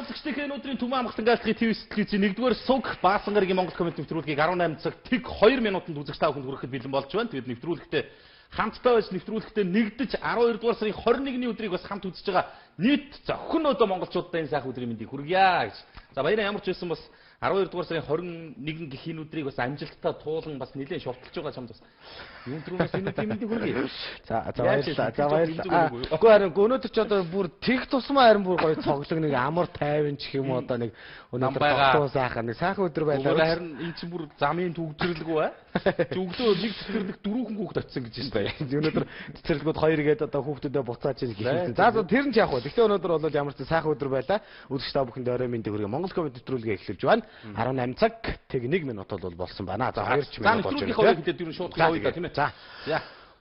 үзэгчдийн өнөөдрийн Түмэн амгалан гаалхын ТV сэтгэлзээ 1-р суг Баасан гарагийн Монгол комент нэвтрүүлгийг 18 цаг тэг 2 минутанд үзэгч та бүхэнд хүрэхэд бэлэн болж байна. Тэгээд нэвтрүүлэгтээ хамтдаа байж нэвтрүүлэгтээ нэгдэж 12-р сарын 21-ний өдрийг бас хамт үзэж байгаа нийт зөвхөн өдөө монголчуудаа энэ сайхан өдрийн мэндийг хүргье гэж. За баяраа ямар ч байсан бас 12-р сарын 21 гэх энэ өдрийг бас амжилттай туулан бас нэлээд шовтолж байгаа чамд бас юм түрүүнээс энэ өдрийн мэндийг хүргэе. За баярлалаа. За баярлалаа. Үгүй харин өнөөдөр ч одоо бүр тэг тусмаа харин бүр гоё цоглог нэг амар тайван ч юм уу одоо нэг өнөөдөр тогтоо сайхан нэг сайхан өдөр байлаа. Харин эн чинь бүр замын төгжрэлгүй аа. Өглөө нэг цэцэрлэг дөрвөн хүүхэд очсон гэж байна. Өнөөдөр цэцэрлэгүүд хоёр гээд одоо хүүхдүүдэд буцааж ийн гэх юм. За тэр нь ч яах вэ? Гэхдээ өнөөдөр бол ямар ч сайхан өдөр байлаа. Үзэгч та бүхэнд орой мэндийг хүргэе. Монгол комент нэвтрүүлгээ эхлүүлж байна. 18 цаг тэг 1 минутод бол болсон байна. За 2 минут болж байна. За хэдээд юу шууд явъя да тийм ээ. За.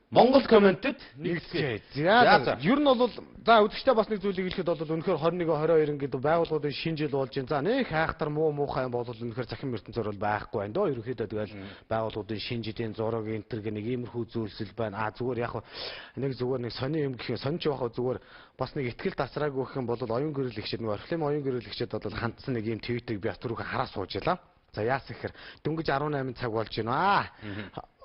Монгол комментэд нэгтгэе. За ер нь бол за үзэгчтэй бас нэг зүйлийг хэлэхэд бол үнэхээр 21 22 гэдэг байгууллагуудын шинэ жил болж байна. За нэг хайхтар муухай юм бол үнэхээр захин ертөнцөөр бол байхгүй байна дөө. Ерөнхийдөө тэгэл байгууллагуудын шинэ жилийн зураг энтер гэх нэг иймэрхүү зүйлсэл байна. Зүгээр яг нэг зүгээр нэг сони юм гэх юм сонч явах зүгээр бас нэг ихтгэл тасраагүй гэх юм бол оюун гэрэл ихчэд нэг орфлем оюун гэрэл ихчэд бол хандсан нэг юм твиттерийг би бас түрүүхэн хараа сууж ялаа. За яас ихэр дөнгөж 18 цаг болж байна.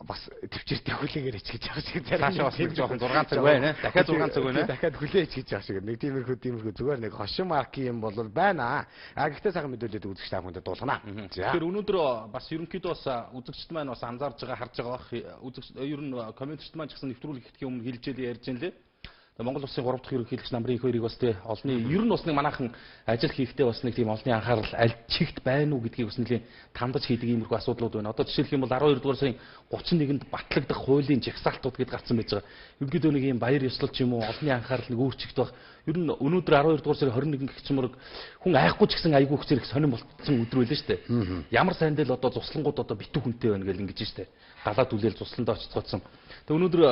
Бас төвчөртэй хүлээгээр ичгэж явах шиг цаашаа бас нэг жоохон 6 цаг байна. Дахиад 6 цаг байна. Дахиад хүлээ ичгэж явах шиг. Нэг тиймэрхүү зүгээр нэг хошин марки юм бол байна. Гэхдээ сайхан мэдээлэлд үзэгч та бүхэнд дуулгана. Тэгэхээр өнөөдөр бас ерөнхийдөө бас үзэгчд маань бас анзаарж байгаа харж байгаа үзэгч ер нь комментчд маань ч гэсэн нэвтрүүлэг итгэхийн өмнө хэлж ярьж байна лээ. Монгол улсын 3 дахь ерөнхийлөгч намрын их хоёрыг бас тий олны ер нь бас нэг манайхан ажил хийхдээ бас нэг тийм олны анхаарал аль чигт байна уу гэдгийг бас нэлийн тандаж хийдэг иймэрхүү асуудлууд байна. Одоо жишээлх юм бол 12 дугаар сарын 31-нд батлагдах хуулийн жагсаалтууд гэдээ гарсан байж байгаа. Ерөнхийдөө нэг юм баяр ёслол ч юм уу олны анхаарал нэг өөрчлөгдөж баг. Ер нь өнөөдөр 12 дугаар сарын 21 гэх чимэрэг хүн айхгүй ч гэсэн айгүй хүчээр сонирн болцсон өдөр байлаа шүү дээ. Ямар сайндаа л одоо цуслангууд одоо битүү хүнтэй байна гэл ингэж шүү дээ. Галаа түлээл цусландаа очицгоцсон. Тэгээ өнөөдөр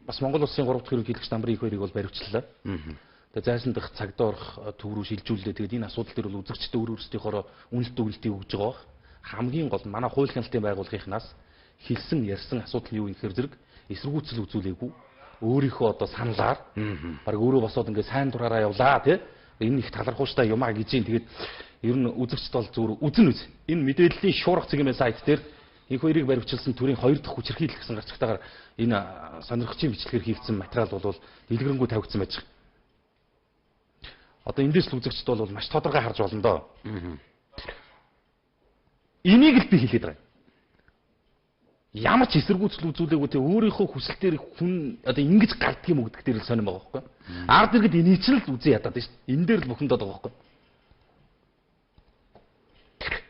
бас Монгол улсын 3 дахь ерөнхийлөгч намрын их хоёрыг бол баривчлаа. Тэгээ зайсан дах цагдаарах төв рүү шилжүүлээ. Тэгээд энэ асуудал дээр бол үзэгчдээ өөрсдийнхоороо үнэлт өгүүлтийг өгж байгаа. Хамгийн гол нь манай хууль хяналтын байгууллагынхнаас хэлсэн ярьсан асуудал нь юу гэхээр зэрэг эсэргүүцэл үзүүлээгүй. Өөрийнхөө одоо саналаар баг өөрөө босоод ингээд сайн дураараа явлаа тий. Энэ их талархууштай юмаа гэж юм. Тэгээд ер нь үзэгчд бол зүгээр үзэн үз. Энэ мэдээллийн шуурга цэгийн сайт дээр их хоёрыг баривчилсан төрийн 2 дахь хүчирхийлэл гэсэн гарцагтаагаар энэ сонирхчийн бичлэгээр хийгдсэн материал бол дэлгэрэнгүй тавигдсан байж байгаа. Одоо эндээс л үзэгчд бол маш тодорхой харж болно доо. Энийг л би хэлээд байгаа. Ямар ч эсэргүүцэл үзүүлээгүй те өөрийнхөө хүсэлтээр хүн одоо ингэж гарддаг юм өгдөг дээр л сонирм байгаа байхгүй. Ард иргэд энийг ч л үзэн ядаад байна шүү дээ. Энэ дээр л бухимдаад байгаа байхгүй.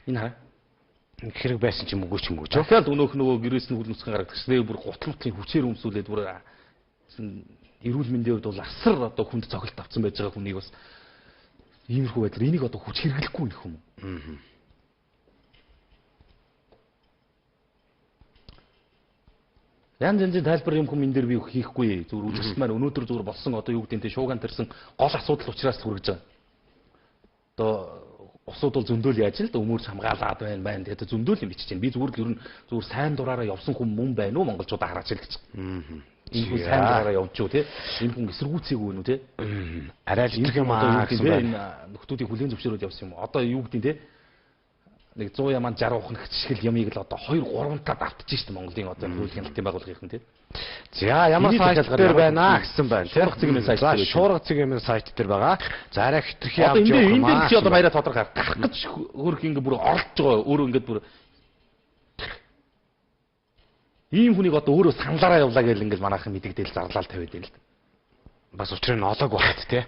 Энэ хараа хэрэг байсан ч юм уу ч юм уу. Дахиад өнөөх нөгөө гэрээс нь хөл нүцгэн гаргадаг шээ бүр гутлуутлын хүчээр өмсүүлээд бүр эрүүл мэндийн хувьд бол асар одоо хүнд цогцолт авсан байж байгаа хүнийг бас иймэрхүү байдлаар энийг одоо хүч хэрэглэхгүй нэх юм уу. Янз янзын тайлбар юм хүмүүс энэ дээр би хийхгүй зүгээр үзэгчд маань өнөөдөр зүгээр болсон одоо юу гэдэг нь шуугаан тарьсан гол асуудал учраас л хүргэж байгаа. Одоо усууд бол зөндөөл яаж л өмөрч хамгаалаад байна. Тэгээд зөндөөл юм бичиж байна. Би зүгээр л ер нь зүгээр сайн дураараа явсан хүн мөн байна уу монголчуудаа хараач л гэж. Энэ хүн сайн дураараа явж юу те. Энэ хүн эсэргүүцээгүй нү те. Арай л ирэх юм аа гэсэн байна. Нөхдүүдийг хүлээн зөвшөөрөөд явсан юм. Одоо юу гэдэг нь те. Нэг 100 яман 60 ухнах жишгэл ямыг л одоо 2 3 тад автчих шүү дээ Монголын одоо хууль хяналтын байгууллагын те. За ямар сайт дээр байна гэсэн байна. Шуурга цэгийн сайт дээр. За шуурга цэгийн сайт дээр байгаа. За арай хитрхи авч явах юм аа. Энд чи одоо баяраа тодорхой гарах гэж хөрх ингэ бүр оролж байгаа. Өөрөө ингэ бүр ийм хүнийг одоо өөрөө саналаараа явлаа гэж ингэ манайхан мэдэгдээл зарлал тавиад байна л да. Бас учрыг нь олоог багт те.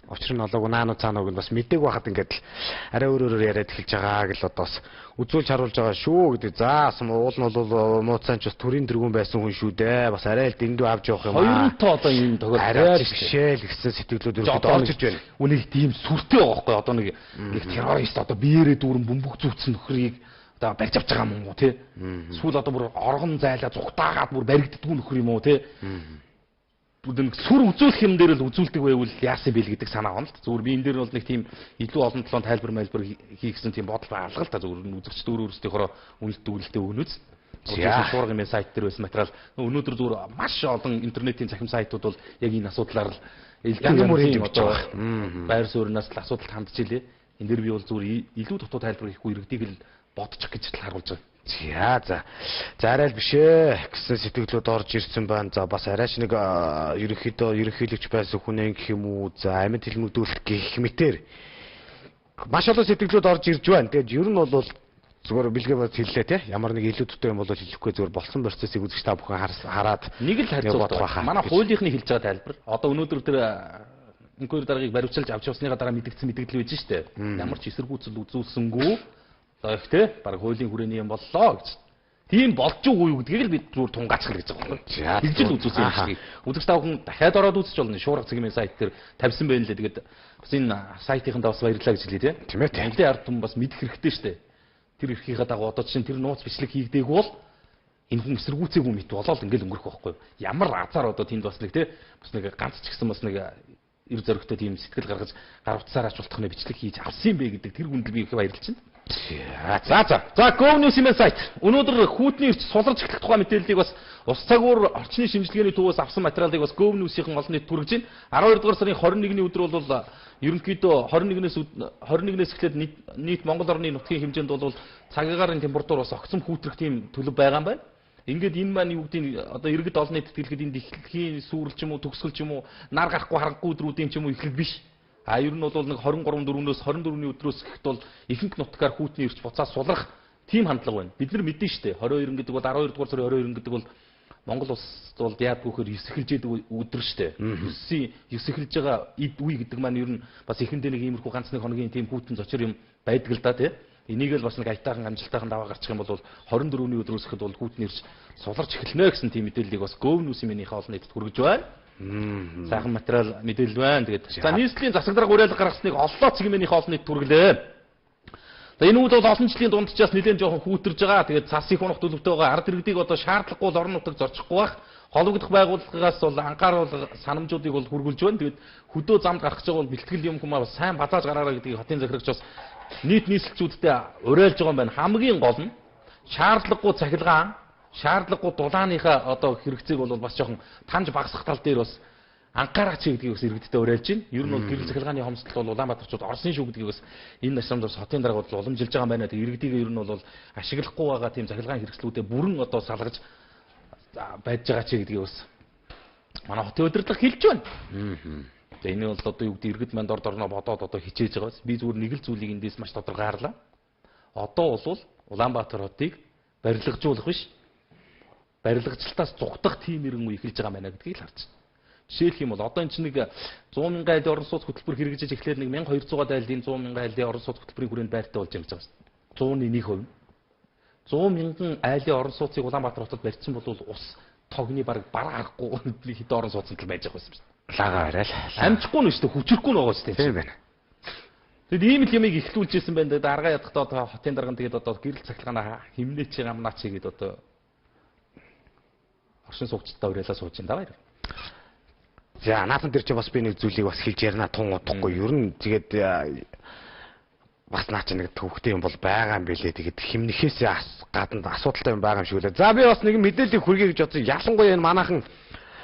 Учир нь олоогүй наануу цаанууг нь бас мэдээг байхад ингээд л арай өөрөөр яриад эхэлж байгаа гэл одоо бас үзүүлж харуулж байгаа шүү гэдэг. За уул нь бол мууцаан ч бас төрийн тэргүүн байсан хүн шүү дээ. Бас арай л дэндүү авч явах юм аа. Хоёртой одоо энэ тохиол арай бишээл гэсэн сэтгэлүүд ерөөд орж ирж байна. Үнийг тийм сүртэй байгаа байхгүй одоо нэг террорист одоо биеэрээ дүүрэн бөмбөг зүүцсэн нөхрийг одоо барьж авч байгаа юм уу те. Сүүл одоо бүр оргон зайлаа зүхтаагаад бүр баригддгүү нөхөр юм уу те. Сүр үзүүлэх юм дээр л үзүүлдэг байвал яасан бэл гэдэг санаа онол. Зүгээр би энэ дээр бол нэг тийм илүү олон талын тайлбар хийгсэн тийм бодол алга л та зүгээр үзэгчд өөрөөсдийнхөө үнэлт өгүүлэлтээ өгнөз. Шуурга юм сайт дээр байсан материал өнөөдөр зүгээр маш олон интернетийн цахим сайтууд бол яг энэ асуудлаар л янз бүрийн одоо байр сууринаас л асуудалд хандж илээ. Энэ дэр би бол зүгээр илүү дутуу тайлбар хийхгүй иргэдийг л бодчих гэж л харуулж байгаа. За арай л биш ээ гэсэн сэтгэлүүд орж ирсэн байна. За бас арайч нэг ерөнхийлөгч байсан хүн гэх юм уу. За амьд хэлмэгдүүлэх гэх мэтэр маш олон сэтгэлүүд орж ирж байна. Тэгээд ер нь бол зүгээр бэлгээ бод хэллээ те. Ямар нэг илүү дутуу юм бол хэлэхгүй зүгээр болсон процессыг үзэж та бүхэн хараад нэг л харьцуулт байна. Манай хуулийнхны хэлж байгаа тайлбар. Одоо өнөөдөр тэр инквайри даргаыг баримтчилж авч явсныгаа дараа мэдгдсэн мэдгдэл байж штэ. Ямар ч эсэргүүцэл үзүүлсэнгүй. За их те баг хуулийн хүрээний юм боллоо гэж. Тийм болж уу юу гэдгийг л бид зүгээр тунгаацгал гэж байгаа юм. Тэгжил үзүүлсэн юм шиг. Үзэгч та бүхэн дахиад ороод үзэж болно. Шуурга цэгийн сайт дээр тавьсан байна лээ. Тэгээд бас энэ сайтынхаа бас баярлалаа гэж хэлье те. Тийм ээ. Англи ард түмэн бас мэдэх хэрэгтэй штэ. Тэр эрхийнхаа дагуу одоо чинь тэр нууц бичлэг хийгдээгүй бол энэ хүн эсэргүүцээгүй мэт болоод ингээл өнгөрөх байхгүй. Ямар азар одоо тэнд бас нэг те бас нэг ганц ч гэсэн бас нэг эр зөрөгтэй тийм сэтгэл гаргаж гар утсаар ачуултах нэ бичлэг хийж авсан бэ гэдэг тэр хүнд би их баярлж байна. За GovNews-ийн сайт. Өнөөдөр хүүтний эрч суларч эхлэх тухай мэдээллийг бас ус цагуур орчны шинжилгээний төвөөс авсан материалыг бас GovNews-ийн олон нийт түргэж байна. 12 дугаар сарын 21-ний өдөр бол ерөнхийдөө 21-ээс эхлээд нийт Монгол орны нутгийн хэмжээнд бол цагагаарын температур бас огцом хүүтрэх тийм төлөв байгаа юм байна. Ингээд энэ маань юу гэдэг одоо иргэд олон нийтэд хэлэхэд энэ дэлхийн сүрэл ч юм уу төгсгөл ч юм уу нар гарахгүй харахгүй өдрүүдийн ч юм уу эхлэл биш. Ер нь бол нэг 23-4-өөс 24-ний өдрөөс гэхэд бол ихэнх нутгаар хүүтний эрч буцаа сулрах тийм хандлага байна. Бид нар мэдэн штэ 22 гэдэг бол 12 дугаар сарын 22 гэдэг бол Монгол улсд бол яадгүй хөр ёсөхилж яадаг өдөр штэ. Ёсөхилж байгаа үе гэдэг маань ер нь бас ихэндээ нэг иймэрхүү ганц нэг хоногийн тийм хүүтэн зочор юм байдаг л да тий. Энийг л бас нэг аятайхан амжилтайхан даваа гарчих юм бол 24-ний өдрөөс ихэд бол хүүтний эрч суларч эхэлнэ гэсэн тийм мэдээллийг бас GovNews-ийн минийхээ олон нийтэд хүргэж байна. Сайхан материал мэдээлэл байна. Тэгээд за нийслэлийн засаг дарга уриалга гаргасныг оллоо цэгмэнийхээ олон нийтэд хүргэлээ. За энэ үед бол олон жилийн дундчаас нэлээд жоохон хүүтэрж байгаа. Тэгээд цас их унах төлөвтэй байгаа. Ард иргэдийг одоо шаардлагагүй орон нутаг зорчихгүй байх. Хологдох байгууллагаас бол анхааруул санамжуудыг бол хүргүүлж байна. Тэгээд хөдөө замд гарах гэж байгаа бол бэлтгэл юм хүмүүс бас сайн базааж гараараа гэдгийг хотын захирагч бас нийт нийслэлчүүдтэй уриалж байгаа юм байна. Хамгийн гол нь шаардлагагүй цахилгаан, шаардлагагүй дулааныхаа одоо хэрэгцээг бол бас жоохон танж багасгах тал дээр бас анхаараач гэдгийг бас иргэдтэй уриалж байна. Ер нь бол гэрэл цахилгааны хомсдол бол Улаанбаатарчууд орсон шүү гэдгийг бас энэ насрамд бас хотын дарга бол уламжилж байгаа юм байна. Тэгээ иргэдийг ер нь бол ашиглахгүй байгаа тийм цахилгаан хэрэгслүүдээ бүрэн одоо салгаж байж байгаа ч гэдгийг бас манай хотын удирдлага хэлж байна. За энэ бол одоо юу гэдэг иргэд манд орд орноо бодоод одоо хичээж байгаа. Би зүгээр нэг л зүйлийг эндээс маш тодорхой харлаа. Одоо бол Улаанбаатар хотыг барилгажуулах биш. Барилгачлалтаас зүгтах тийм иргэн үе эхэлж байгаа маа гэдгийг л харж байна. Жишээлх юм бол одоо энэ чинь нэг 100 мянган айлын орон сууц хөтөлбөр хэрэгжиж эхлээд нэг 1200 айлын 100 мянган айлын орон сууц хөтөлбөрийн хүрээнд байртай болж байгаа юм. 100-ны 1%. 100 мянган айлын орон сууцыг Улаанбаатар хотод барьсан бол ус тогны бараг харахгүй хэд орон сууцнд л байж байгаа юм. Лагаа арай л амжихгүй нь шүү дээ, хүчрэхгүй нь байгаа шүү дээ. Тийм байна. Тэгэд ийм л ямыг ихлүүлж ирсэн байна. Даргаа ядахтаа хотын дарган тэгээд одоо гэрэл цахилгаанаа химнээч гамнаач гэдэг одоо оршин суугчдаа уриалаа сууж энэ баяр. За наасан дээр чи бас би нэг зүйлийг бас хэлж ярина тун утгагүй. Ер нь тэгээд бас наач нэг төвхтэй юм бол байгаа юм билээ. Тэгээд химнэхээс гадна асуудалтай юм байгаа юм шиг үлээ. За би бас нэг мэдээлэл хүргэе гэж бодсон. Ялангуяа энэ манайхан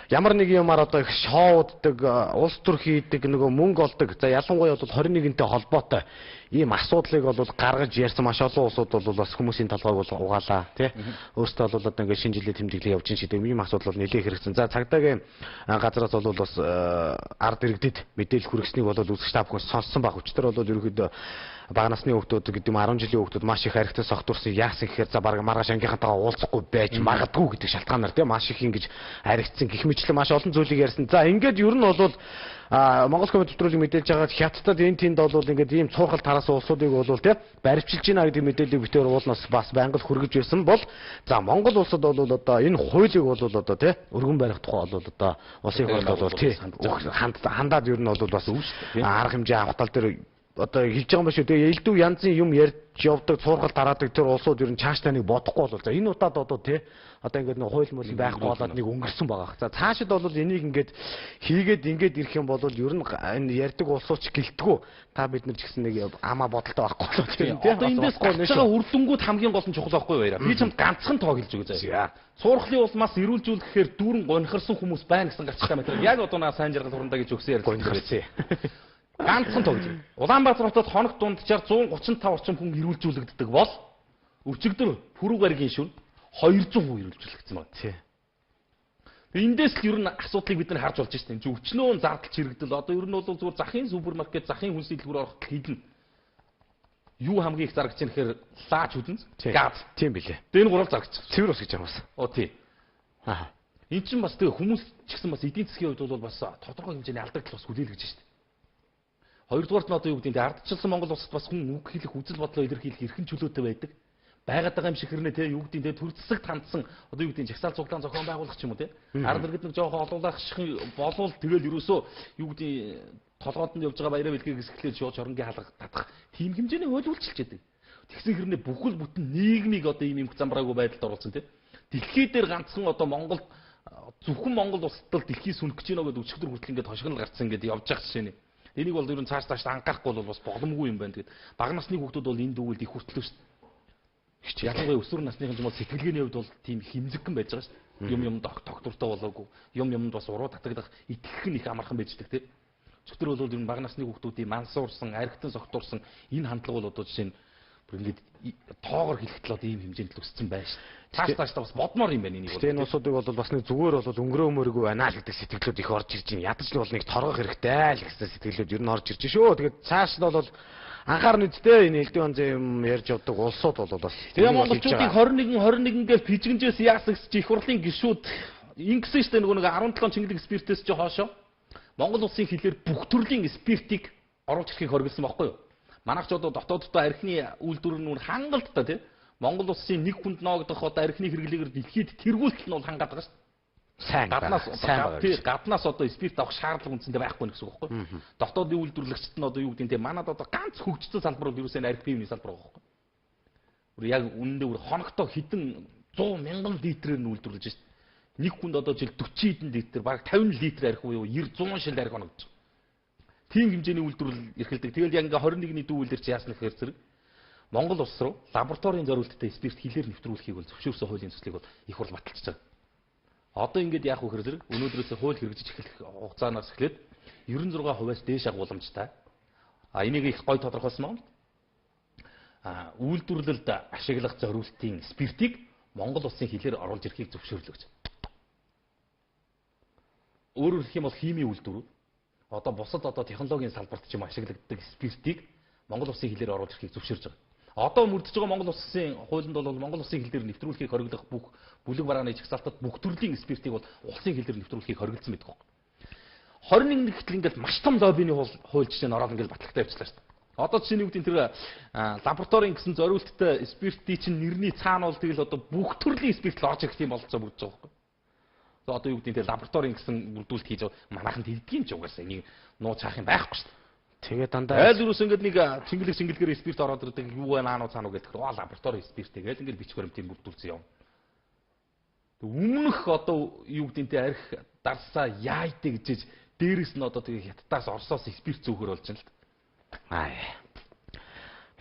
ямар нэг юмар одоо их шоуддаг, улс төр хийдэг, нөгөө мөнгө олдог. За ялангуяа бол 21-нтэй холбоотой ийм асуудлыг бол гаргаж ярьсан маш олон улсууд бол бас хүмүүсийн толгойг бол угаалаа, тий. Өөртөө бол одоо ингээд шинэ жилийн тэмдэглэл явж байгаа шиг ийм асуудал бол нэлээд хэрэгцсэн. За цагдаагийн газраас бол бас ард иргэдэд мэдээлэл хүргэснийг бол үзэгч та бүхэн сонссон баг. Өчтөр бол ерөөхдөө бага насны хүүхдүүд гэдэг юм 10 жилийн хүүхдүүд маш их харигтай согтурсан яасан гэхээр за бараг маргааш ангийнхантайгаа уулзахгүй байж магадгүй гэдэг шалтгаанаар тийм маш их ингэж харигдсан гэх мэтлэн маш олон зүйлийг ярьсан. За ингээд ер нь бол Монгол коммент нэвтрүүлэг мэдээлж байгаа хятадд энэ тэнд бол ингээд ийм цуурхал тараасан улсуудыг бол тийм баримтчилж байна гэдэг мэдээллийг битээр уулнаас бас байнга л хүргэж байсан бол за Монгол улсад бол одоо энэ хуулийг бол одоо тийм өргөн барих тухай бол одоо улсын хурлд бол тийм хандаад ер нь бол бас арга хэмжээ авах тал дээр одоо хэлж байгаа юм ба шүү. Тэгээ элдв янзын юм ярьж явдаг, цуургал дараадаг тэр улсууд ер нь цаашдаа нэг бодохгүй болов. За энэ удаад одоо тий одоо ингээд нэг хууль мөл байхгүй болоод нэг өнгөрсөн байгаа. За цаашид бол энийг ингээд хийгээд ингээд ирэх юм бол ер нь энэ ярьдаг улсууд ч гэлтгүү. Та бид нар ч гэсэн нэг амаа бодолтой байхгүй болоо тийм тий. Одоо эндээс гарч байгаа үр дүнгууд хамгийн гол нь чухал байхгүй юу яриа. Би чамд ганцхан тоог хэлж өгье заяа. Цуурхлын улмаас эрүүлжүүлэхээр дүүрэн гонхорсон хүмүүс байна гэсэн гарчтай материал. Яг одоо наа сайн жаргал хурандаа гэж өгсөн ярьсан. Ганцхан тоог. Улаанбаатар хотод хоног дунджаар 135 орчим хүн эрүүлжүүлэгддэг бол өчигдөр Пүрэв гаригийн шүн 200% эрүүлжүүлэгдсэн байна. Тий. Эндээс л ер нь асуудлыг бид нар харж болж байна. Зөв өчнөө зардал чирэгдэл одоо ер нь бол зүгээр захын супермаркет, захын хүнс дэлгүүр ороход хідэн. Юу хамгийн их зарагч юм гэхээр лаач хүдэнс, газ. Тийм билээ. Дэн гурав зарагч. Цэвэр ус гэж байгаа бас. Тий. Аа. Энд чинь бас тэгээ хүмүүс ч гэсэн бас эдийн засгийн хувьд бол бас тодорхой хэмжээний алдагдал бас хүлээлгэж байна шүү дээ. Хоёрдугаарт нь одоо юу гэдэг нь ардчилсан Монгол улсад бас хүн үг хэлэх, үзэл бодлоо илэрхийлэх эрхэн чөлөөтэй байдаг. Байгаад байгаа юм шиг хэрнээ те юу гэдэг нь те төр засаг тандсан одоо юу гэдэг нь жагсаал цуглаан зохион байгуулах ч юм уу те. Ард иргэд нэг жоохон олуулахших болвол тэгэл ерөөсөө юу гэдэг толгойд нь явж байгаа баяраа бэлгийг хэсгэлээд шууд шоронгийн хаалга татах тийм хэмжээний хууль үйлчилж яадаг. Тэгсэн хэрнээ бүхэл бүтэн нийгмийг одоо ийм юм замбраагүй байдалд оруулсан те. Дэлхий дээр ганцхан одоо Монгол зөвхөн Монгол улсад л дэлхий сүнэх гэж байна гэдэг өчигдөр хүртэл ингээд хошигнол гарцсан ингээд явж байгаа жишээ нэ. Энийг бол ер нь цааш анхаарахгүй бол бас боломгүй юм байна. Тэгээд бага насны хүүхдүүд бол энэ дүүгэлд их хүртлөө шүү дээ. Ялангуяа өсвөр насныхан ч юм бол сэтгэлгээний хувьд бол тийм хэмзэгхэн байж байгаа шүү дээ. Юм доктортой болоогүй. Юмд бас уруу татагдах итгэх нь их амархан байждаг тийм. Өчигдөр бол ер нь бага насны хүүхдүүдийн мансуурсан, архитан согтуурсан энэ хандлага бол одоо жишээ нь ингээд тоогоор хэлэхдээ одоо ийм хэмжээнд л өссөн байж шүү. Тааш бас бодмоор юм байна энийг бол. Тэгээ энэ усуудыг бол бас нэг зүгээр бол өнгөрөө өмөргүй байна л гэдэг сэтгэлүүд их орж ирж байна. Ядаж л бол нэг торгох хэрэгтэй л гэсэн сэтгэлүүд ер нь орж ирж шүү. Тэгээд цааш нь бол анхаарна үсттэй энэ элдв онцын юм ярьж явдаг улсууд бол бас тэгээ монголчуудыг 21 гэж пижгэнжээс яасагч их хурлын гишүүд ингэсэн шүү дээ нөгөө 17 чингэлэг спиртээс ч хоошоо Монгол улсын хилээр бүх төрлийн спиртийг оруулж ирэхийг хориглосон байхгүй юу? Манайх ч одоо дотооддоо архины үйлдвэр нь хангалттай тийм Монгол улсын нэг хүнд ноогдох одоо архины хэрэглээгээр дэлхийд тэргүүлэлт нь бол хангаад байгаа шүү. Сайн гаднаас одоо спирт авах шаардлага үндсэндээ байхгүй гэсэн үг байхгүй юу? Дотоодын үйлдвэрлэгчид нь одоо юу гэдэг нь тийм манад одоо ганц хөгжсөн салбар бол юу гэсэн арх биений салбар байгаа байхгүй юу? Яг үнэндээ бүр хоногтой хідэн 100 мянган литрээр нь үйлдвэрлэж шүү. Нэг хүнд одоо жил 40 хэдэн литр, бараг 50 литр арх буюу 90 100 шил арх хоногдож. Тийм хэмжээний үйлдвэрлэл эрхэлдэг. Тэгэл яг ингээ 21-ний дүүвэлэр чи яасна гэхээр зэрэг Монгол улс руу лабораторийн зорилттой спирт хилээр нэвтрүүлэхийг бол зөвшөөрсөн хуулийн төслийг бол их хурл баталчихж байгаа. Одоо ингээд яах вэ гэхээр зэрэг өнөөдрөөс хууль хэрэгжиж эхлэх хугацаанаас эхлээд 96%-аас дээш агуулмжтай. Энийг их гой тодорхойлсон байна. Үйлдвэрлэлд ашиглах зорилтын спиртийг Монгол улсын хилээр оруулж ирэхийг зөвшөөрлөө гэж. Өөрөөр хэлэх юм бол химийн үйлдвэрүүд одоо бусад одоо технологийн салбарт ч юм ашиглагддаг спиртийг Монгол улсын хилээр оруулж ирэхийг зөвшөөрж байгаа. Одоо мөрдөж байгаа Монгол улсын хуулинд бол Монгол улсын хилээр нэвтрүүлэхийг хориглох бүх бүлэг барааны жагсаалтад бүх төрлийн спиртийг бол улсын хилээр нэвтрүүлэхийг хориглосон байдаг. 21 гэтэл ингээд маш том лоббиний хууль жишээ нь ороод ингээд батлагтай явчихлаа шүү дээ. Одоо жишээ нь үгдийн тэр лабораторийн гэсэн зориулттай спиртийн чинь нэрний цаана бол тэгэл одоо бүх төрлийн спирт л орж ирэх юм болцоо бүрдэж байгаа байхгүй. Одоо юу гэдэг нь лабораторийн гэсэн бүрдүүлэлт хийж манайхан тэгдгийн ч угаасаа энийг нууц хаах юм байхгүй шүү дээ. Тэгээ дандаа айл юус ингээд нэг чингэлгээр спирт ороод ирдэг юу вэ наануу цаануу гэдэг. Лаборатори спирт тэгэл ингээд бичиг баримтын бүрдүүлсэн юм. Өмнөх одоо юу гэдэг нь арх дарсаа яайтэй гэж дээрэс нь одоо тэгээ хятадаас Оросоос спирт зөөхөр болж байна л.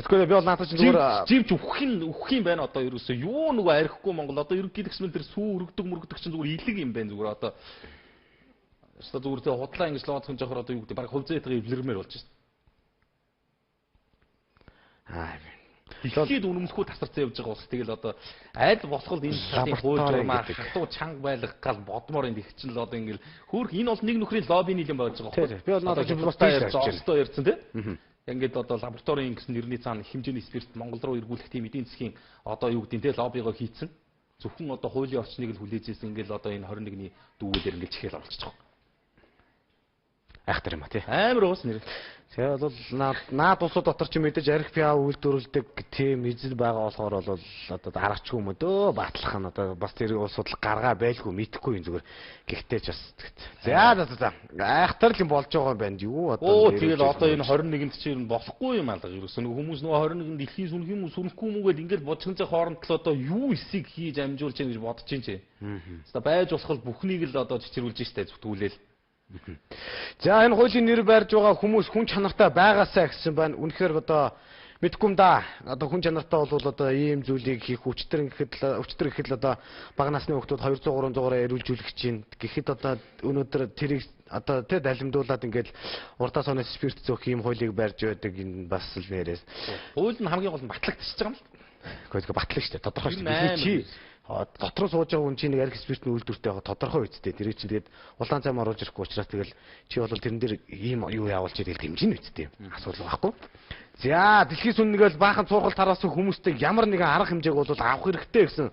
Эсвэл би бол наадах чинь зүгээр живж үхэх юм байна одоо ерөөсөө юу нөгөө архихгүй Монгол одоо ерөнхийдөө тэр сүү өргөдөг чинь зүгээр илэг юм байна зүгээр одоо зүгээр тэгээ худлаа ингэж л бодох жохор одоо юу гэдэг баг хувь зээдгээ эвлэрмээр болж шээ. Дэлхийд үнэмлэхүү тасарсан явж байгаа улс тэгэл одоо айл босгол энэ талын хууль журмаа хатуу чанга байлгах гал бодмоор энэ их чинь л одоо ингээл хөөх энэ бол нэг нөхрийн лоббиний юм байж байгаа байхгүй. Би бол надад бас ярьсан тийм. Ингээд одоо лабораторийн гэсэн нэрний цаана хэмжээний спирт Монгол руу эргүүлэх тийм эдийн засгийн одоо юу гэдэг нь те лоббигоо хийцэн. Зөвхөн одоо хуулийн орчныг л хүлээж ийсэн ингээл одоо энэ 21-ний дүүгээр ингээд чихэл оролцож байгаа. айхтар юм а тий. Амар уус нэр. Тэгээ бол наад улсууд дотор ч мэдээж арх пиа үйлдвэрлэдэг тийм эзэр байгаа болохоор бол одоо аргач юм өдөө батлах нь одоо бас тэр улсууд гаргаа байлгүй мэдхгүй юм зүгээр. Гэхдээ ч бас за айхтар л юм болж байгаа юм байна. Юу одоо тэгэл одоо энэ 21-нд чинь болохгүй юм алга ерөөсөө хүмүүс нөгөө 21-нд дэлхийн сүнх юм уу сүнхгүй юм уу гэдээ ингээд бодчихсон хооронд л одоо юу эсийг хийж амжуулж яах гэж бодож чинь ч. Одоо байж болох бүхнийг л одоо чичрүүлж штэ зүтгүүлээл. За энэ хуулийн нэр барьж байгаа хүмүүс хүн чанартай байгаасаа гэсэн байна. Үнэхээр одоо мэдгүй юм да. Одоо хүн чанартай бол одоо ийм зүйлийг хийх өчтөр гэхэд л одоо бага насны хүмүүс 200 300-аар эрүүлжүүлэх чинь. Гэхэд одоо өнөөдөр тэрийг одоо тэ далимдуулаад ингээд урдаас оноо спирт зөөх ийм хуулийг барьж байдаг энэ бас л нэрээс. Хууль нь хамгийн гол нь батлагдчихж байгаа юм л. Гэхдээ батлах шүү дээ. Тодорхой шүү дээ. Чи дотор сууж байгаа хүн чинь нэг арх спиртний үйлдвэртэй байгаа тодорхой үсттэй. Тэр чинь тэгээд улаан цайм оруулж ирэхгүй учраас тэгэл чи бол тэрэн дээр ийм юу явуулж тэгэл дэмжинэ үсттэй. Асуудал байхгүй. За дэлхийн сүннэгэл баахан цуургал тараасан хүмүүстэй ямар нэгэн арга хэмжээг бол авах хэрэгтэй гэсэн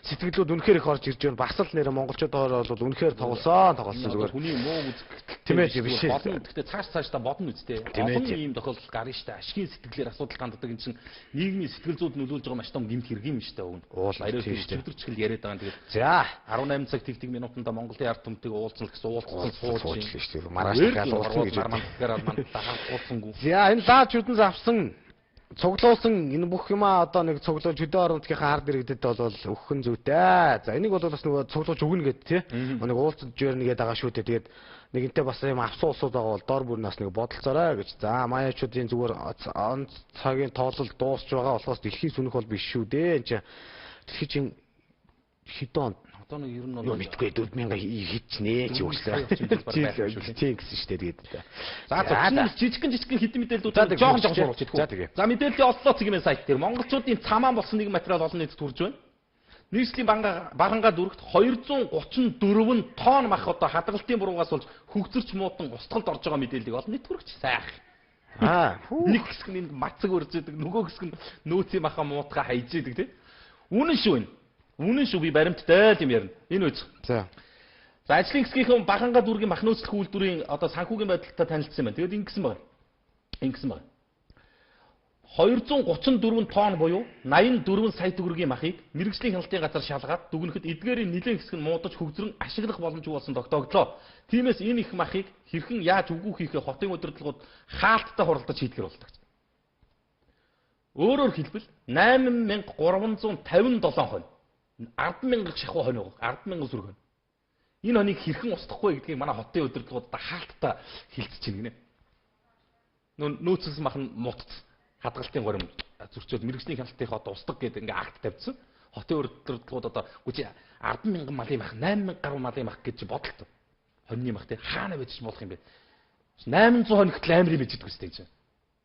сэтгэлүүд үнэхээр их орж ирж байна. Бас л нэр монголчуудаар бол үнэхээр тоглосон зүгээр. Хүний муу үзэгдэл тийм ээ биш ээ. Болно гэхдээ цаашдаа бодно үстэй. Олон ийм тохиолдол гарна штэ. Ашигын сэтгэлээр асуудал ганддаг энэ чинь нийгмийн сэтгэл зүйд нөлөөлж байгаа маш том гэмт хэрэг юм штэ өгнө. Баяраа төвчл яриад байгаа. Тэгээд за 18 цаг тэгтэг минутанда Монголын ард түмтэйг уулзсан гэсэн уулзсан сууж штэ. Маргааш уулзсан гэж уулзсангүй. За энэ даачуудын авсан цуглуулсан энэ бүх юмаа одоо нэг цуглуулж хөдөө орнотгийнхаа ард иргэдэд бол өгөх нь зүйтэй. За энийг бол бас нөгөө цуглуулж өгнө гэд тий. Нэг уулзж жирнэ гэдэг байгаа шүү дээ. Тэгээд нэгэнтээ бас юм авсан улсууд байгаа бол доор бүрнээс нэг бодолцоорой гэж. За маяачуудын зүгээр он цагийн тоолол дуусч байгаа болохоос дэлхийн сүнэх бол биш шүү дээ. Энд чинь хэдэн одоо нэг 90 он мэдгүй 4000 хийчнэ чи өглөө. Тийм гэсэн шүү дээ. Тэгээд за жижигхэн хитэн мэдээлэлүүд жоохон сууруулж идэх. За тэгээ. За мэдээллийн оллоо цэгийн сайт дээр монголчуудын цамаан болсон нэг материал олон нийтэд хүрж байна. Нийслэлийн барангаа дүрэгт 234 тонн мах одоо хадгалтын буруугаас болж хөгзөрч муутан устгалд орж байгаа мэдээллийг олон нийт хүргэж сайх. Нэг хэсэг нь мацаг өрж идэг, нөгөө хэсэг нь нөөцийн маха муутга хайж идэг тий. Үнэн шүү энэ. Үнэн шүү би баримттай юм ярина. Энэ үз. За. За ажлын хэсгийнхэн Баханга дүүргийн мах нөөцлөх үйлдвэрийн одоо санхүүгийн байдалтай танилцсан байна. Тэгээд ингэсэн байна. 234 тонн буюу 84 сая төгрөгийн махыг мэрэгжлийн хяналтын газар шалгаад дүгнэхэд эдгээрийн нэлээд хэсэг нь муудаж хөгжрөн ашиглах боломжгүй болсон тогтооглоо. Тиймээс энэ их махыг хэрхэн яаж үгүй хийхээ хотын удирдлагууд хаалттай хуралдаж шийдгэр болдог. Өөрөөр хэлбэл 8357 хонь 100000 шахуу хонь байгаа. 100000 сүрэг хонь. Энэ хоныг хэрхэн устгахгүй гэдгийг манай хотын удирдлагууд хаалттай хилцэж байна гинэ. Нөөцс мах нь муудц. Хадгалтын горим зөрчөөд мэрэгжлийн хяналтынх одоо устгах гэдэг ингээ акт тавьдсан. Хотын удирдлагууд одоо үгүй 100000 малын мах 8000 гаруй малын мах гэж бодолтой. Хоньны мах тий хаана байж болох юм бэ? 800 хонь гэтэл амар юм байж идэггүй сте.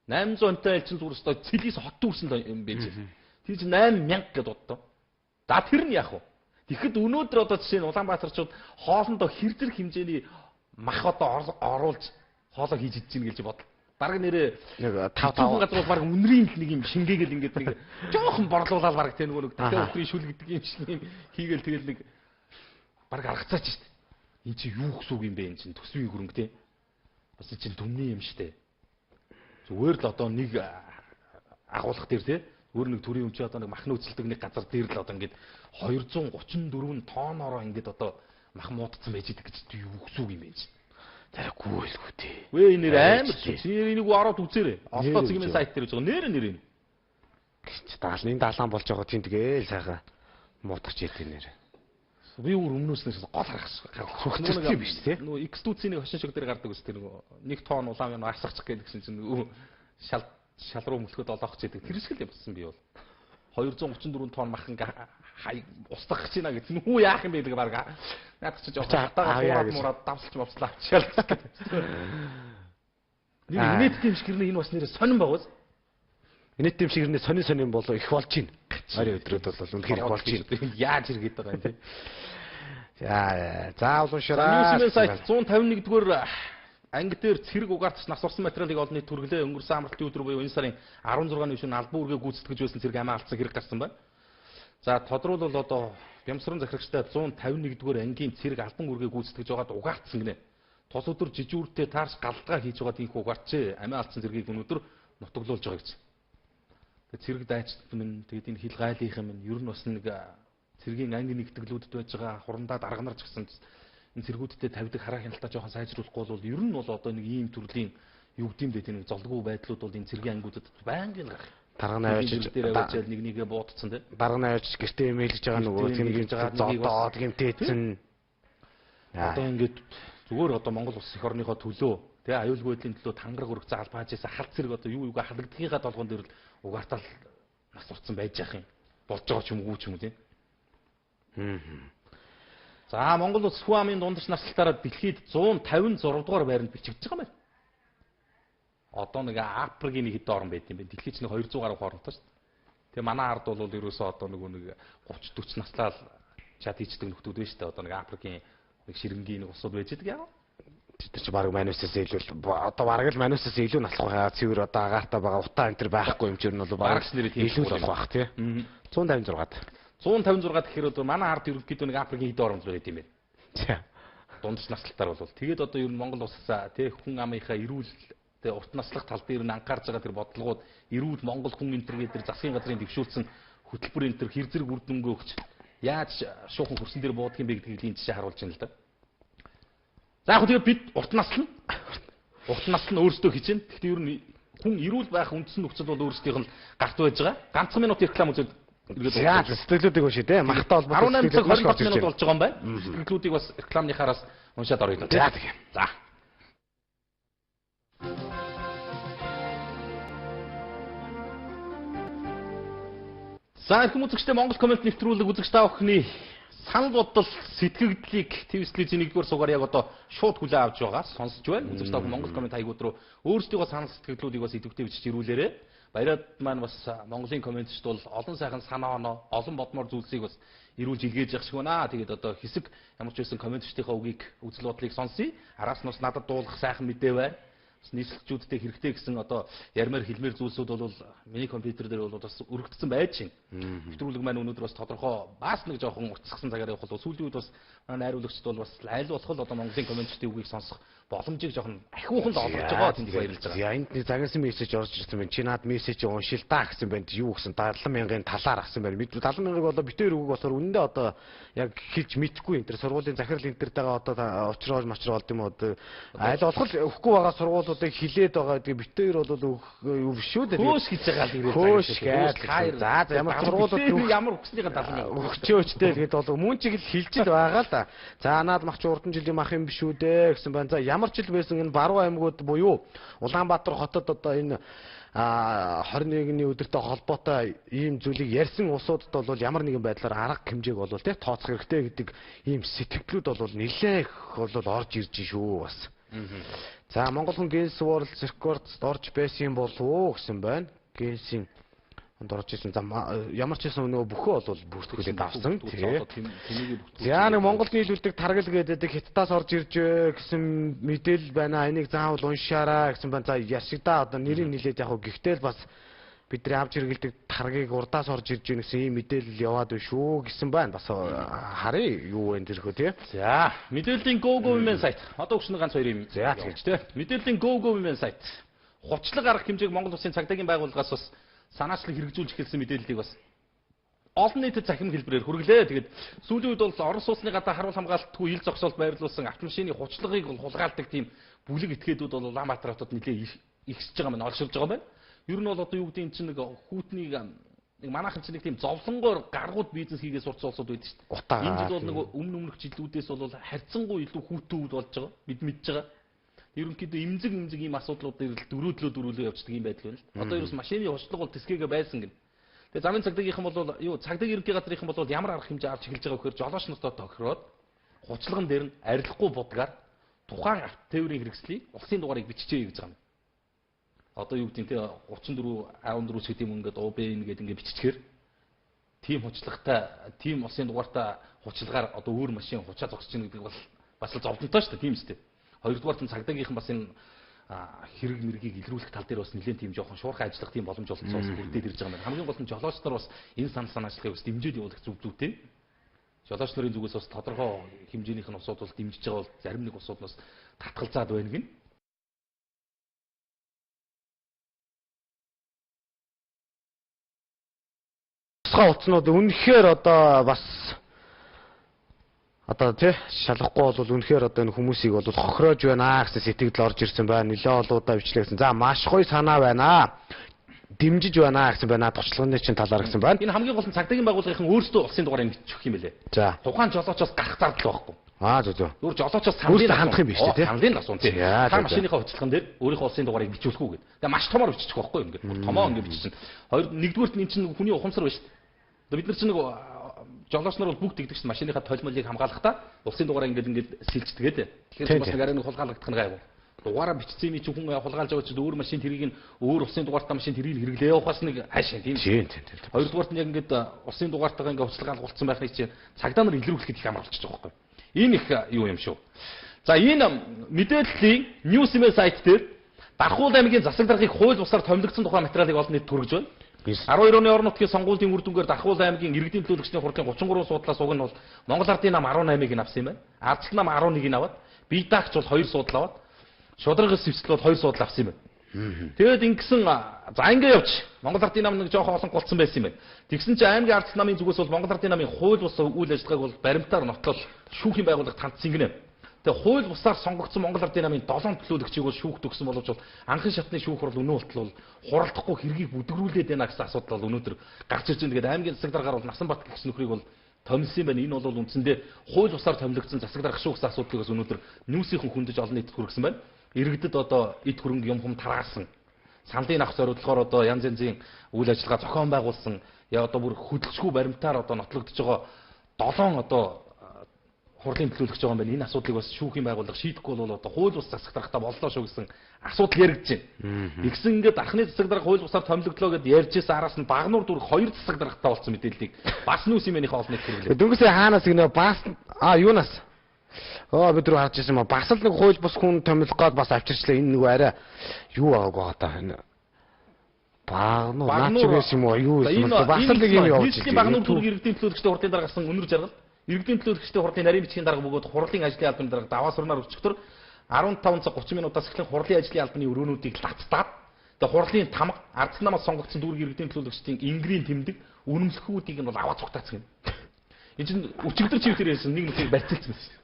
800 хоньтой элчин зүгээр өстой цэлгээс хот дүүрсэн юм байж. Тэр чинь 8000 гэд боддоо. За тэр нь яах вэ? Тэгэхэд өнөөдөр одоо жишээ нь Улаанбаатарчууд хоолндоо хэр зэрэг хэмжээний мах одоо оруулж хоолоо хийж идэж гин гэж бодлоо. Бараг нэрээ нэг 5 газар баг үнрийн нэг юм шингээгээл ингээд нэг жоохон борлуулаад бараг тэ нөгөө нэг дахиад өхрийн шүл гэдэг юм шиг юм хийгээл тэгэл нэг бараг аргацаач штт. Энд чи юу гэсүг юм бэ энэ чин төсвийн хөрөнгө те. Бас энэ чин дүмний юм штэ. Зүгээр л одоо нэг агуулгах дээр те. Өөр нэг төрийн өмчөө одоо нэг мах нөөцлөдөг нэг газар дээр л одоо ингээд 234 тоннороо ингээд одоо мах муудсан байж идэг гэж юу гэсүг юм бэ энэ чин. Тарахгүй байлгүй тий. Вэ энэ амар чи энийг ороод үзээрэй. Олдоо цэгийн сайт дээр байгаа нэр энэ. Гэвч даалны даалан болж байгаа тийм тэгээл сайхан муудагч яд нэр. Би өөр өмнөөс нь гол харах биш тий. Нөгөө X2-ийн хошин шиг дээр гардаг үс тэр нөгөө 1 тонн улаан юм асгах гэсэн чинь шал руу мөлхөд олоох гэдэг. Тэр шиг л явсан би бол. 234 тонн мах ингээ устгах гэж байна гэдэг. Нүү яах юм бэ гэдэг баг. Наад чи жоохон хатаа мураад давсалж мовслаа авчаал гэдэг. Нэг тийм шиг гэрнэ энэ бас нэрээ сонирн байгаас. Энэ тийм шиг гэрнэ сонин болоо их болж байна. Арийн өдрөд бол үнэхээр их болж байна. Яаж иргэд байгаа юм те. За улуушраа. Ньюсмен сайт 151-р анги дээр цэрэг угаарч нас орсон материалыг олон нийт түргэлээ өнгөрсөн амралтын өдөр буюу энэ сарын 16-ны шөнө албан үүргээ гүйцэтгэж байсан цэрэг амиа алдсан хэрэг гарсан байна. За тодруулбал одоо Бямсран захирагчтай 151-р ангийн цэрэг албан үүргээ гүйцэтгэж байгаад угаартсан гинэ. тус өдөр жижүүртэй таарч галдгаа хийж байгаа тийм хугарч амиа алдсан зэргийг өнөөдөр нутаглуулж байгаа гэж. Тэгээд цэрэг дайчд минь тэгээд энэ хил гайлынхан минь ер нь бас нэг цэргийн анги нэгтгэлүүдэд байж байгаа хурандаа дарга нар ч гэсэн энэ цэргүүдтэй тавьдаг хараа хяналтаа жоохон сайжруулахгүй бол ер нь бол одоо нэг ийм төрлийн юу гэмдэ тийм нэг золдгүй байдлууд бол энэ цэргийн ангиудад байнгын гарах. Дарга навьж дээр авчаал нэгээ буудцсан тийм. Дарга навьж гэртээ имэйлж байгаа нөгөө тийм зодоод гэмтээсэн. Одоо ингээд зүгээр одоо Монгол улс эх орныхоо төлөө тэгээ аюулгүй байдлын төлөө тангараг өргөх заал баажээс халт зэрэг одоо юу юугаа халагдахыгаа толгоон дээр л угаартал нас урцсан байж яах юм болж байгаа ч юм уу тийм. За Монгол улс Хуамын дундаж наслалтаараа дэлхийд 156 дугаар байранд бичигдэж байгаа юм байна. Одоо нэг Африкийн нэг хэдэн орн байт юм байна. Дэлхийд ч нэг 200 гаруй хоронтой шүү дээ. Тэгээ манай ард бол ерөөсөө одоо нэг 30 40 наслал чад хийдэг нөхдүүд байна шүү дээ. Одоо нэг Африкийн нэг ширэнгийн нэг усууд байж байгаа яа. Тэр чинь баг манусаас илүү одоо бараг л манусаас илүү наслах байгаа. Цэвэр одоо агаартай байгаа утаа энэ төр байхгүй юм чинь бол бараг илүү л болох тий. 156-ад. 156 гэхээр одоо манай ард ерөнхийдөө нэг Африкийн хэдэн орн л байт юм байна. Тий. Дундаж наслалтаар бол тэгээд одоо ер нь Монгол улсаа тий хүн амынхаа эрүүл тий урт наслах тал дээр нь анхаарж байгаа тэр бодлогууд эрүүл Монгол хүн энтер гэдэг засгийн газрын дэвшүүлсэн хөтөлбөр энтер хэр зэрэг үр дүнгээ өгч яаж шуухан хөрсөн дээр буудах юм бэ гэдгийг жишээ харуулж байна л да. За яг тэгээд бид урт наслна өөрсдөө хийж байна. Гэхдээ ер нь хүн эрүүл байх үндсэн нөхцөл бол өөрсдийнх нь гарт байж байгаа. Ганцхан минут реклам үзэл яа сэтгэлүүдийг уншия те махтай холбоотой 18 цаг 20 минут болж байгаа юм байна. Сэтгэлүүдийг бас рекламныхаараас уншаад орё. За тийм. За. За их үзэгчтэй Монгол комент нэвтрүүлэг үзэгч та бүхний санал бодол сэтгэгдлийг твислийн 1-р сугаар яг одоо шууд хүлээн авч байгаа сонсож байна. Үзэгч та бүхэн Монгол комент хаягууд руу өөрсдийнхөө санал сэтгэлдлүүдийг бас идэвхтэй бичиж ирүүлээрэй. Баярад маань бас Монголын комментчд бол олон сайхан санаа оноо, олон бодмоор зүйлсийг бас ирүүлж илгээж явах шиг байна. Тэгээд одоо хэсэг ямар ч байсан комментчдийнхаа үгийг үзэл бодлыг сонсъё. Араас нь бас надад дуулах сайхан мэдээ байна. Нийслэгчүүдтэй хэрэгтэй гэсэн одоо ярмаар хэлмээр зүйлсүүд бол миний компьютер дээр бол бас өргөгдсөн байж байна. Нэвтрүүлэг маань өнөөдөр бас тодорхой бас нэг жоохон уртсгсан цагаар явах бол сүүлийн үед бас найруулагчд бол бас айл болох одоо Монголын комментчдын үгийг сонсох боломжийг жоохон ахиухан олгож байгаа тэнд баярлж байгаа. Яа энд загнасан мессеж орж ирсэн байна. Чи наад мессежийг уншил та гэсэн байна. Юу гэсэн 70,000-ын талаар авсан байна. 70,000-ыг одоо битээр үгийг болохоор үнэндээ одоо яг хэлж мэдхгүй энэ төр сургуулийн захирал энэ төртэйгээ одоо очрол мочрол юм уу айл болох өгөхгүй байгаа сургуулиудыг хилээд байгаа гэдэг битээр бол юу биш шүү дээ. Хөөш хийж байгаа л ирээд байгаа. За ямар сургуулиуд ямар өгснийгээ 70,000 өгчөөчтэй тэгээд бол мөн чиг л хилж ид байгаа л да. За наад мах чи урдан жилийн мах юм биш үү дээ гэсэн байна. За ямар ч л байсан энэ баруун аймагуд буюу Улаанбаатар хотод одоо энэ 21-ний өдөртэй холбоотой ийм зүйлийг ярьсан улсуудад бол ямар нэгэн байдлаар арга хэмжээг бол тий тооцох хэрэгтэй гэдэг ийм сэтгэлдлүүд бол нэлээх бол орж ирж шүү бас. За Монгол хүн Guinness World Records орж байсан болов уу гэсэн байна. Guinness-ийн орж ирсэн. За ямар ч байсан нөгөө бүхөө бол бүртгүүлээд авсан. За нэг Монголд нийлүүлдэг таргал гэдэг Хятадаас орж ирж гэсэн мэдээлэл байна. Энийг заавал уншаарай гэсэн байна. За яшигдаа одоо нэрийг нилээд яг гэхдээ л бас бидний авч хэрэгэлдэг таргийг урдаас орж ирж гэнэ гэсэн ийм мэдээлэл яваад байна шүү гэсэн байна. Бас харъя юу вэ тэрхүү тий. За мэдээллийн GoGo-ийн сайт. Одоо өгсөн ганц хоёр юм. За тэгж тий. Мэдээллийн GoGo-ийн сайт. Хучлаг арга хэмжээг Монгол Улсын цагдаагийн байгууллагаас бас санаачлаг хэрэгжүүлж эхэлсэн мэдээллийг бас олон нийтэд захим хэлбэрээр хүргэлээ. Тэгээд сүүлийн үед бол орон сууцны гадаа харуул хамгаалтгүй ил зогсоолд байрлуулсан автомашины хучлагыг бол хулгайлдаг тийм бүлэг этгээдүүд бол Улаанбаатар хотод нэлээ ихсэж байгаа маань олшилж байгаа байна. Ер нь бол одоо юу гэдэг энэ чинь нэг хүүтнийг нэг манайхан чинь нэг тийм зовлонгоор гаргууд бизнес хийгээ сурч улсууд байдаг шүү дээ. Энэ жил бол нэг өмнөх жилүүдээс бол харьцангуй илүү хүүтүүд болж байгаа. Бид мэдж байгаа. Ерөнхийдөө имзэг ийм асуудлууд дээр л дөрөөдлөө явцдаг юм байдал байна л. Одоо ерөөс машины хучлага бол тэсгээгээ байсан гэнэ. Тэгээ замын цагдаагийнхан бол юу цагдаагийн ерөнхий газрынхан бол ямар арга хэмжээ авч эхэлж байгаа вэхээр жолоочностой тохироод хучлаган дээр нь арилахгүй будгаар тухайн автотээврийн хэрэгслийг улсын дугаарыг биччихье гэж байгаа юм. Одоо юу гэдэг нь те 34 14 гэдэг юм ингээд УБН гэдэг ингээд биччихээр тийм хучлагтай тийм улсын дугаартай хучлагаар одоо өөр машин хучаа зогсож ийн гэдэг бол бас л зовлонтой шүү дээ тийм үстэй. Хоёрдугаар нь цагдаагийнхан бас энэ хэрэг мэргийг илрүүлэх тал дээр бас нэлээд тийм жоохон шуурхай ажиллах тийм боломж олцсон бас бүрдээд ирж байгаа юм байна. Хамгийн гол нь жолооч нар бас энэ санал санаачлагыг бас дэмжиж явуулах зүг зүйтэй. За Монгол хүн Guinness World Records орж ирсэн Жолооч нарын зүгээс бас тодорхой хэмжээнийх нь усууд бол дэмжиж байгаа бол зарим нэг усууднаас татгалзаад байна гин. Тусгай утаснууд үнэхээр одоо бас одоо тий шалахгүй бол үнэхээр одоо энэ хүмүүсийг бол хохироож байна гэсэн сэтгэл орж ирсэн байна. Нилээ олоодаа бичлэгсэн. За маш гоё санаа байна. Дэмжиж байна гэсэн байна. Туршлагын чинь талаар гэсэн байна. Энэ хамгийн гол нь цагдаагийн байгууллагын өөрсдөө улсын дугаарыг бичих юм бэлээ. За. Тухайн жолоочоос гарах зардал байхгүй. Зөв. Өөр жолоочоос саналын хандах юм биш үү тий? Саналын асуун тий. Та машиныхаа хөтөлгөн дээр өөрийнхөө улсын дугаарыг бичүүлэхгүй гэдэг. Тэгээ маш томоор бичих байхгүй юм ингээд. Томоо ингээд бичсэн. Нэгдүгürt нь чинь хүний ухамсар байна шүү дээ. Бид нар чинь нэг жолооч нар бол бүгд тэгдэг чинь машиныхаа толмолыг хамгаалахдаа улсын дугаараа ингээд сэлждэг дээ. Тэгэхээр бас нэг арай нэг хулгайлагдах нь гайвуу. Дугаараа бичсэн юм чи хүн хулгайлж байгаа чинь өөр машин тэрийг нь өөр улсын дугаартай машин тэрийг хэрэглээ явах бас нэг хайшаа тийм. Хоёрдугаарт нь яг ингээд улсын дугаартайгаа ингээд уцлаг алгуулсан байхыг чинь цагдаа нар илрүүлэхэд их амар болчихж байгаа байхгүй. Энэ их юу юм шүү. За энэ мэдээллийн News Email сайт дээр Дархуул аймгийн засаг даргыг хууль бусаар томилогдсон тухай материалыг олон нийт хүргэж байна. 12 оны орон нутгийн сонгуулийн үр дүнгээр Дархуул аймгийн иргэдийн төлөөлөгчдийн хурлын 33 суудлаас уг нь бол Монгол Ардын нам 18-ыг авсан юм байна. Ардчил нам 11-ийг аваад, Бидагч бол 2 суудал аваад, Шударгас сэвсэл бол 2 суудал авсан юм байна. Тэгээд ингэсэн за ингэ явж Монгол Ардын нам нэг жоохон олон голцсон байсан юм байна. Тэгсэн чинь аймгийн ардчил намын зүгээс бол Монгол Ардын намын хууль бус үйл ажиллагааг бол баримтаар нотлол шүүхийн байгууллагад хандсан гинэ. Тэгээ хууль бусаар сонгогдсон Монгол Ардын намын 7 төлөөлөгчийг бол шүүхт өгсөн боловч бол анхан шатны шүүх хурал өнөө болтол хуралдахгүй хэргийг бүдгрүүлээд байна гэсэн асуудал бол өнөөдөр гарч ирж байна. Тэгээд аймгийн засаг даргаар бол Насанбат гэх нөхрийг бол томилсон байна. Энэ бол үндсэндээ хууль бусаар томилогдсон засаг дарга шүү гэсэн асуудлыг бас өнөөдөр нүүсийнхэн хүндэж олон нийтэд хүргэсэн байна. Иргэдэд одоо эд хөрөнгө юм хум таргаасан. Саналын авах зорилгоор одоо янз янзын үйл ажиллагаа зохион байгуулсан. Яа одоо бүр хөдөлгчгүй баримтаар одоо нотлогдож байгаа 7 одоо хурлын төлөөлөгч байгаа юм байна. Энэ асуудлыг бас шүүхийн байгууллага шийдэхгүй бол одоо хууль бус засаг даргатаа боллоо шүү гэсэн асуудал яригдж байна. Тэгсэн ингээд анхны засаг дарга хууль бусаар томилогдлоо гэдээ ярьж ирсэн араас нь Багнуур дүрх 2 засаг даргатаа болсон мэдээллийг бас News Email-ийн олон нийт хүргэлээ. Дөнгөсөө хаанаас гинэ бас юунаас бид рүү харж ирсэн ба бас л нэг хууль бус хүн томилох гээд бас авчирчлаа. Энэ нэг арай юу аагүй байгаа та энэ Багнуур наач байсан юм уу юу юм бас л нэг юм явуулж байна. Багнуур дүрх иргэдийн төлөөлөгчдийн хурлын дарга гасан өнөр жаргал иргэдийн төлөөлөгчдийн хурлын нарийн бичгийн дарга бөгөөд хурлын ажлын албаны дарга даваа сурнаар өчигдөр 15 цаг 30 минутаас эхлэн хурлын ажлын албаны өрөөнүүдийг лацтаад тэгээ хурлын тамга ардсан намаас сонгогдсон дүүрэг иргэдийн төлөөлөгчдийн ингрийн тэмдэг үнэмлэхүүдийг нь бол аваад цугтаацсан юм. Энэ чинь өчигдөр чивтэр ярьсан нэг нэгийг барьцалцсан байсан.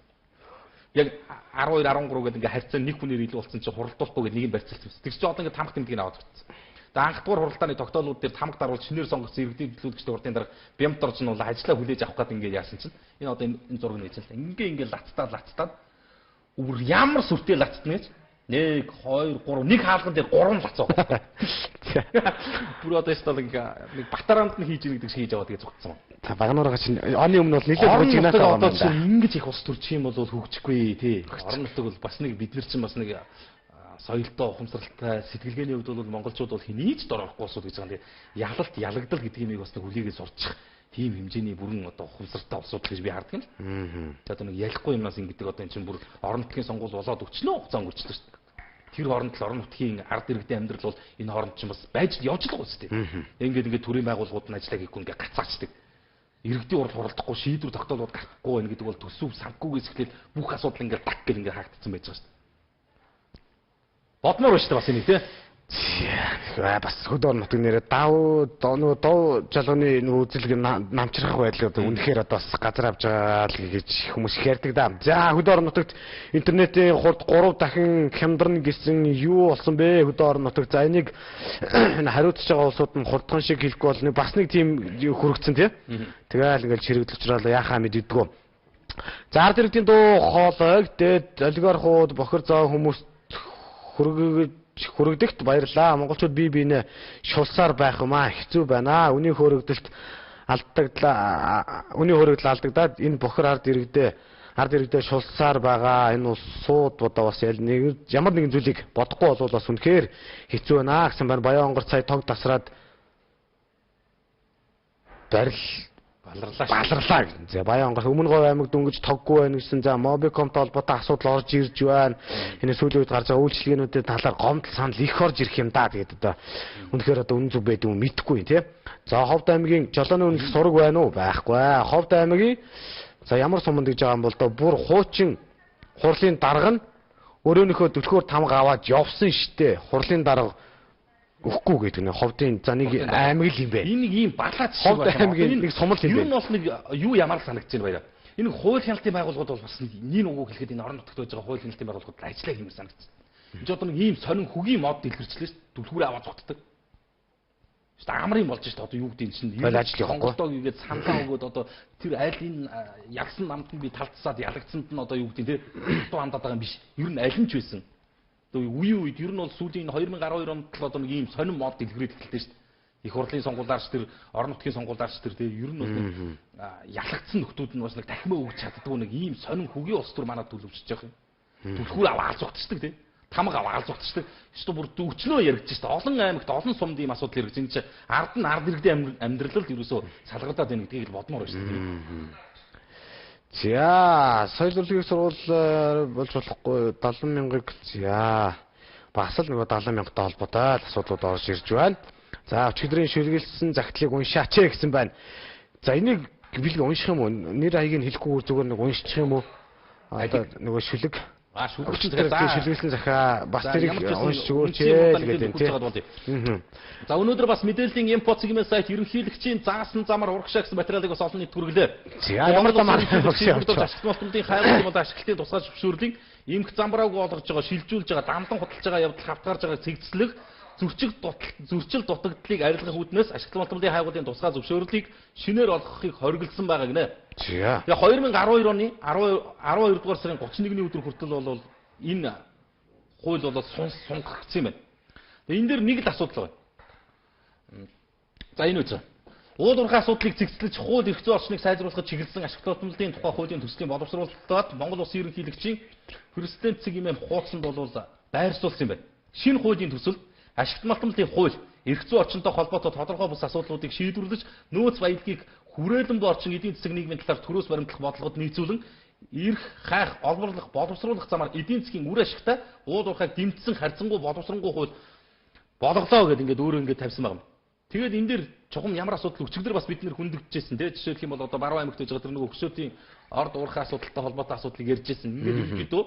Яг 12 13 гэдэг ингээ харьцаа нэг хүнээр илүү болсон чинь хуралдуулахгүй гэдэг нэг нь барьцалцсан байсан. Тэгс чи одоо ингээ тамга тэмдгийг аваад цугтсан. Тэгээ анх дугаар хуралдааны тогтоолууд дээр тамга даруул шинээр сонгогдсон иргэдийн төлөөлөгчдийн хурлын дарга бямт орж нь бол ажлаа хүлээж авах гэдэг ингээ яасан чинь энэ одоо энэ зураг нээсэн л ингээ лацтаад өвөр ямар сүртэй лацтна гэж 1 2 3 нэг хаалган дээр 3 лац байгаа. Бүр одоо ястал нэг батараанд нь хийж ийн гэдэг шиг хийж аваад тэгээ зүгтсэн. За Багнуураа чинь оны өмнө бол нэлээд хөгжигнээс байгаа юм байна. Одоо чинь ингэж их ус төрчих юм бол хөгжихгүй тий. Орон нутаг бол бас нэг бид нар чинь бас нэг соёлтой ухамсаралтай сэтгэлгээний хувьд бол монголчууд бол хэний ч дор орохгүй усуд гэж байгаа. Ялалт ялагдал гэдэг юмыг бас нэг хүлээгээ сурчих тийм хэмжээний бүрэн одоо ухамсартай усуд гэж би харддаг юм. За одоо нэг ялахгүй юмнаас ингэдэг одоо эн чинь бүр орон нутгийн сонгуул болоод өчнөө хугацаа өнгөрчлөө шүү дээ. Тэр хооронд л орон нутгийн ард иргэдийн амьдрал бол энэ хооронд чинь бас байж явж л байгаа үстэй. Ингээд төрийн байгууллагууд нь ажиллаа хийхгүй ингээд гацаачдаг. Иргэдийн урал хуралдахгүй шийдвэр тогтоолууд гарахгүй байна гэдэг бол төсөв санхүүгээс эхлээд бүх асуудал ингээд так гэл ингээд хаагдсан байж байгаа шүү дээ. Бодмоор байна шүү дээ бас энийг тий. Бас хөдөө орон нутгийн нэрээ дов жалганы үзэлэг намчрах байдлыг одоо үнэхээр одоо газар авж байгаа л гэж хүмүүс их ярьдаг да. За хөдөө орон нутагт интернетийн хурд 3 дахин хямдарна гэсэн юу болсон бэ хөдөө орон нутагт. За энийг хариуцж байгаа улсууд нь хурдхан шиг хэлэхгүй бол бас нэг тийм хүрэгцэн тий. Тэгэл ингээл чирэгдэл учраас яхаа мэддэггүй. За ард иргэдийн дуу хоолойг дээд олигархууд бохир зоо хүмүүс хүрэгдэгт баярлаа. Монголчууд бие биенээ шулсаар байх юм аа. Хэцүү байна. Үний хөрөгдөлт алдагдаад энэ бохир ард иргэдээ шулсаар байгаа. Энэ улсууд одоо бас ямар нэгэн зүйлийг бодохгүй бол бас үнэхээр хэцүү байна гэсэн байна. Баян онгор цай тог тасраад баларлаа. За Баян онгор өмнө говь аймаг дөнгөж тоггүй байна гэсэн. За Mobicom-той холбоотой асуудал орж ирж байна. Энэ сүүлийн үед гарч байгаа үйлчлэгээнүүдийн талаар гомдол санал их орж ирэх юм да. Тэгээд одоо үнэхээр одоо үнэн зөв байдгүй мэдэхгүй тий. За Ховд аймгийн Жолооны үнэлэх сураг байна уу? Байхгүй. Ховд аймгийн За ямар суманд гэж байгаа юм бол доо бүр хуучин хурлын дарга нь өөрөөнийхөө түлхүүр тамга аваад явсан штэ. Хурлын дарга өгөхгүй гэдэг нэ ховдын за нэг аймаг л юм бэ. Энэ нэг ийм балаач шиг байна. Ховд аймгийн нэг сумал юм бэ. Юу нь бол нэг юу ямар санагдаж байна баяа. Энэ хууль хяналтын байгууллагууд бол бас нэг уг хэлэхэд энэ орон нутагт байж байгаа хууль хяналтын байгууллагууд ажиллаа хиймээр санагдсан. Энд одоо нэг ийм сонин хөгийн мод дэлгэрчлээ шүү дээ. Түлхүүрээ аваад зогтдаг. Шүү дээ амрын болж шүү дээ. Одоо юу гэдэг чинь сонголтоо гээд саналаа өгөөд одоо тэр аль энэ ягсан намд нь би талцсаад ялагдсанд нь одоо юу гэдэг те туу хандаад байгаа юм биш. Ер нь аль нь ч байсан. Одоо үеийн үед ер нь бол сүүлийн 2012 онд л одоо нэг ийм сонин мод дэлгэрээд эхэлсэн шүү дээ. Их хурлын сонгуулиарч тэр орон нутгийн сонгуулиарч тэр те ер нь бол ялагдсан нөхдүүд нь бас нэг дахимаа өгч чаддгүй нэг ийм сонин хөгийн улс төр манад төлөвчж байгаа юм. Түлхүүр аваад зогтчихдаг те. Тамга аваад зогтчихдаг. Шүү бүр өчнөө яригдж шүү. Олон аймагт олон сумд ийм асуудал яригдж. Энэ чинь ард нь ард иргэдийн амьдралд ерөөсөө салгардаад байна гэдгийг бодмоор байна шүү. За, соёл урлагийн сургууль болж болохгүй 70,000-ыг за бас л нөгөө 70,000-тай холбоотой асуудлууд орж ирж байна. За, өчигдрийн шүлгэлсэн загтлыг уншаач гэсэн байна. За, энийг бэлэг унших юм уу? Нэр хаягийг хэлэхгүй зүгээр нэг уншчих юм уу? Одоо нөгөө шүлэг шүлгэлсэн захаа бас тэрийг уншиж өгөөч гэдэг тийм. За өнөөдөр бас мэдээллийн импот сегмент сайт ерөнхийлөгчийн заасан замаар урагшаа гэсэн материалыг бас олон нийт хүргэлээ. За ямар замаар ашиглалтын хайрын бол ашиглалтын тусгай зөвшөөрлийг эмх замбрааг болгож байгаа шилжүүлж байгаа дамдан худалдаж байгаа явдал хавтгаарж байгаа цэгцлэг зөрчил дутагдлыг арилгах үүднээс ашиглалтын хайгуулын тусгай зөвшөөрлийг шинээр олгохыг хориглосон байгаа гинэ. Тэгээ 2012 оны 12 дугаар сарын 31-ний өдөр хүртэл бол энэ хууль бол сунгагдсан юм байна. Тэгээ энэ дээр нэг л асуудал байна. За энэ үз. Уул уурхай асуудлыг цэгцлэж хууль эрх зүйн орчныг сайжруулахад чиглэсэн ашиглалтын тухай хуулийн төслийн боловсруулалтад Монгол Улсын ерөнхийлөгчийн президент цэг хэмээн хуудсанд бол байршуулсан юм байна. Шинэ хуулийн төсөлд ашиглалтын хууль эрх зүйн орчинтой холбоотой тодорхой бус асуудлуудыг шийдвэрлэж нөөц баялагийг хүрээлэн буй орчин эдийн засаг нийгмийн талаар төрөөс баримтлах бодлогод нийцүүлэн эрх хайх олборлох боловсруулах замаар эдийн засгийн үр ашигтай уул уурхайг дэмжсэн харьцангуй боловсронгуй хууль болголоо гэдэг ингээд өөрөө ингээд тавьсан байна. Тэгээд энэ дээр чухам ямар асуудал өчигдөр бас бид нэр хүндэгдэжсэн тийм жишээлх юм бол одоо Баруун аймагт байж байгаа тэр нэг өксөтийн орд уурхай асуудалтай холбоотой асуудлыг ярьжсэн. Ингээд ерөнхийдөө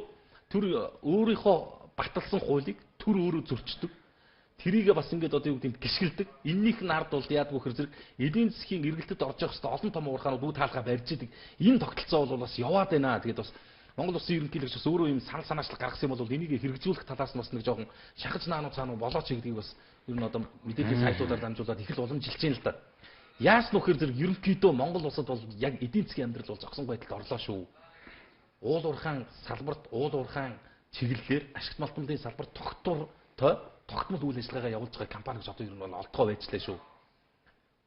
төр өөрийнхөө баталсан хуулийг төр өөрөө зөрчдөг. Тэрийгээ бас ингээд одоо юу гэдэг гიშгэлдэг. Эннийх нь ард бол яадгүй хэр зэрэг эдийн засгийн эргэлтэд орж явах хэвээр олон том уурхаанууд үе таалгаа барьж идэг. Энэ тогтолцоо бол бас яваад байна. Тэгээд бас Монгол Улсын ерөнхийлөгч бас өөрөө юм санаачлал гаргасан юм бол энийг хэрэгжүүлэх талаас нь бас нэг жоохон шахаж наануу цаануу болооч гэдгийг бас ер нь одоо мэдээллийн сайтуудаар дамжуулаад их л уламжилж байна л да. Яас нөхөр зэрэг ерөнхийдөө Монгол улсад бол яг эдийн засгийн амьдрал бол зогсон байдалд орлоо шүү. Уул уурхаан салбарт уул уурхаан чиглэлээр ашиглалтын салбарт тогтмол үйл ажиллагаагаа явуулж байгаа компани гэж одоо ер нь бол олдгоо байжлаа шүү.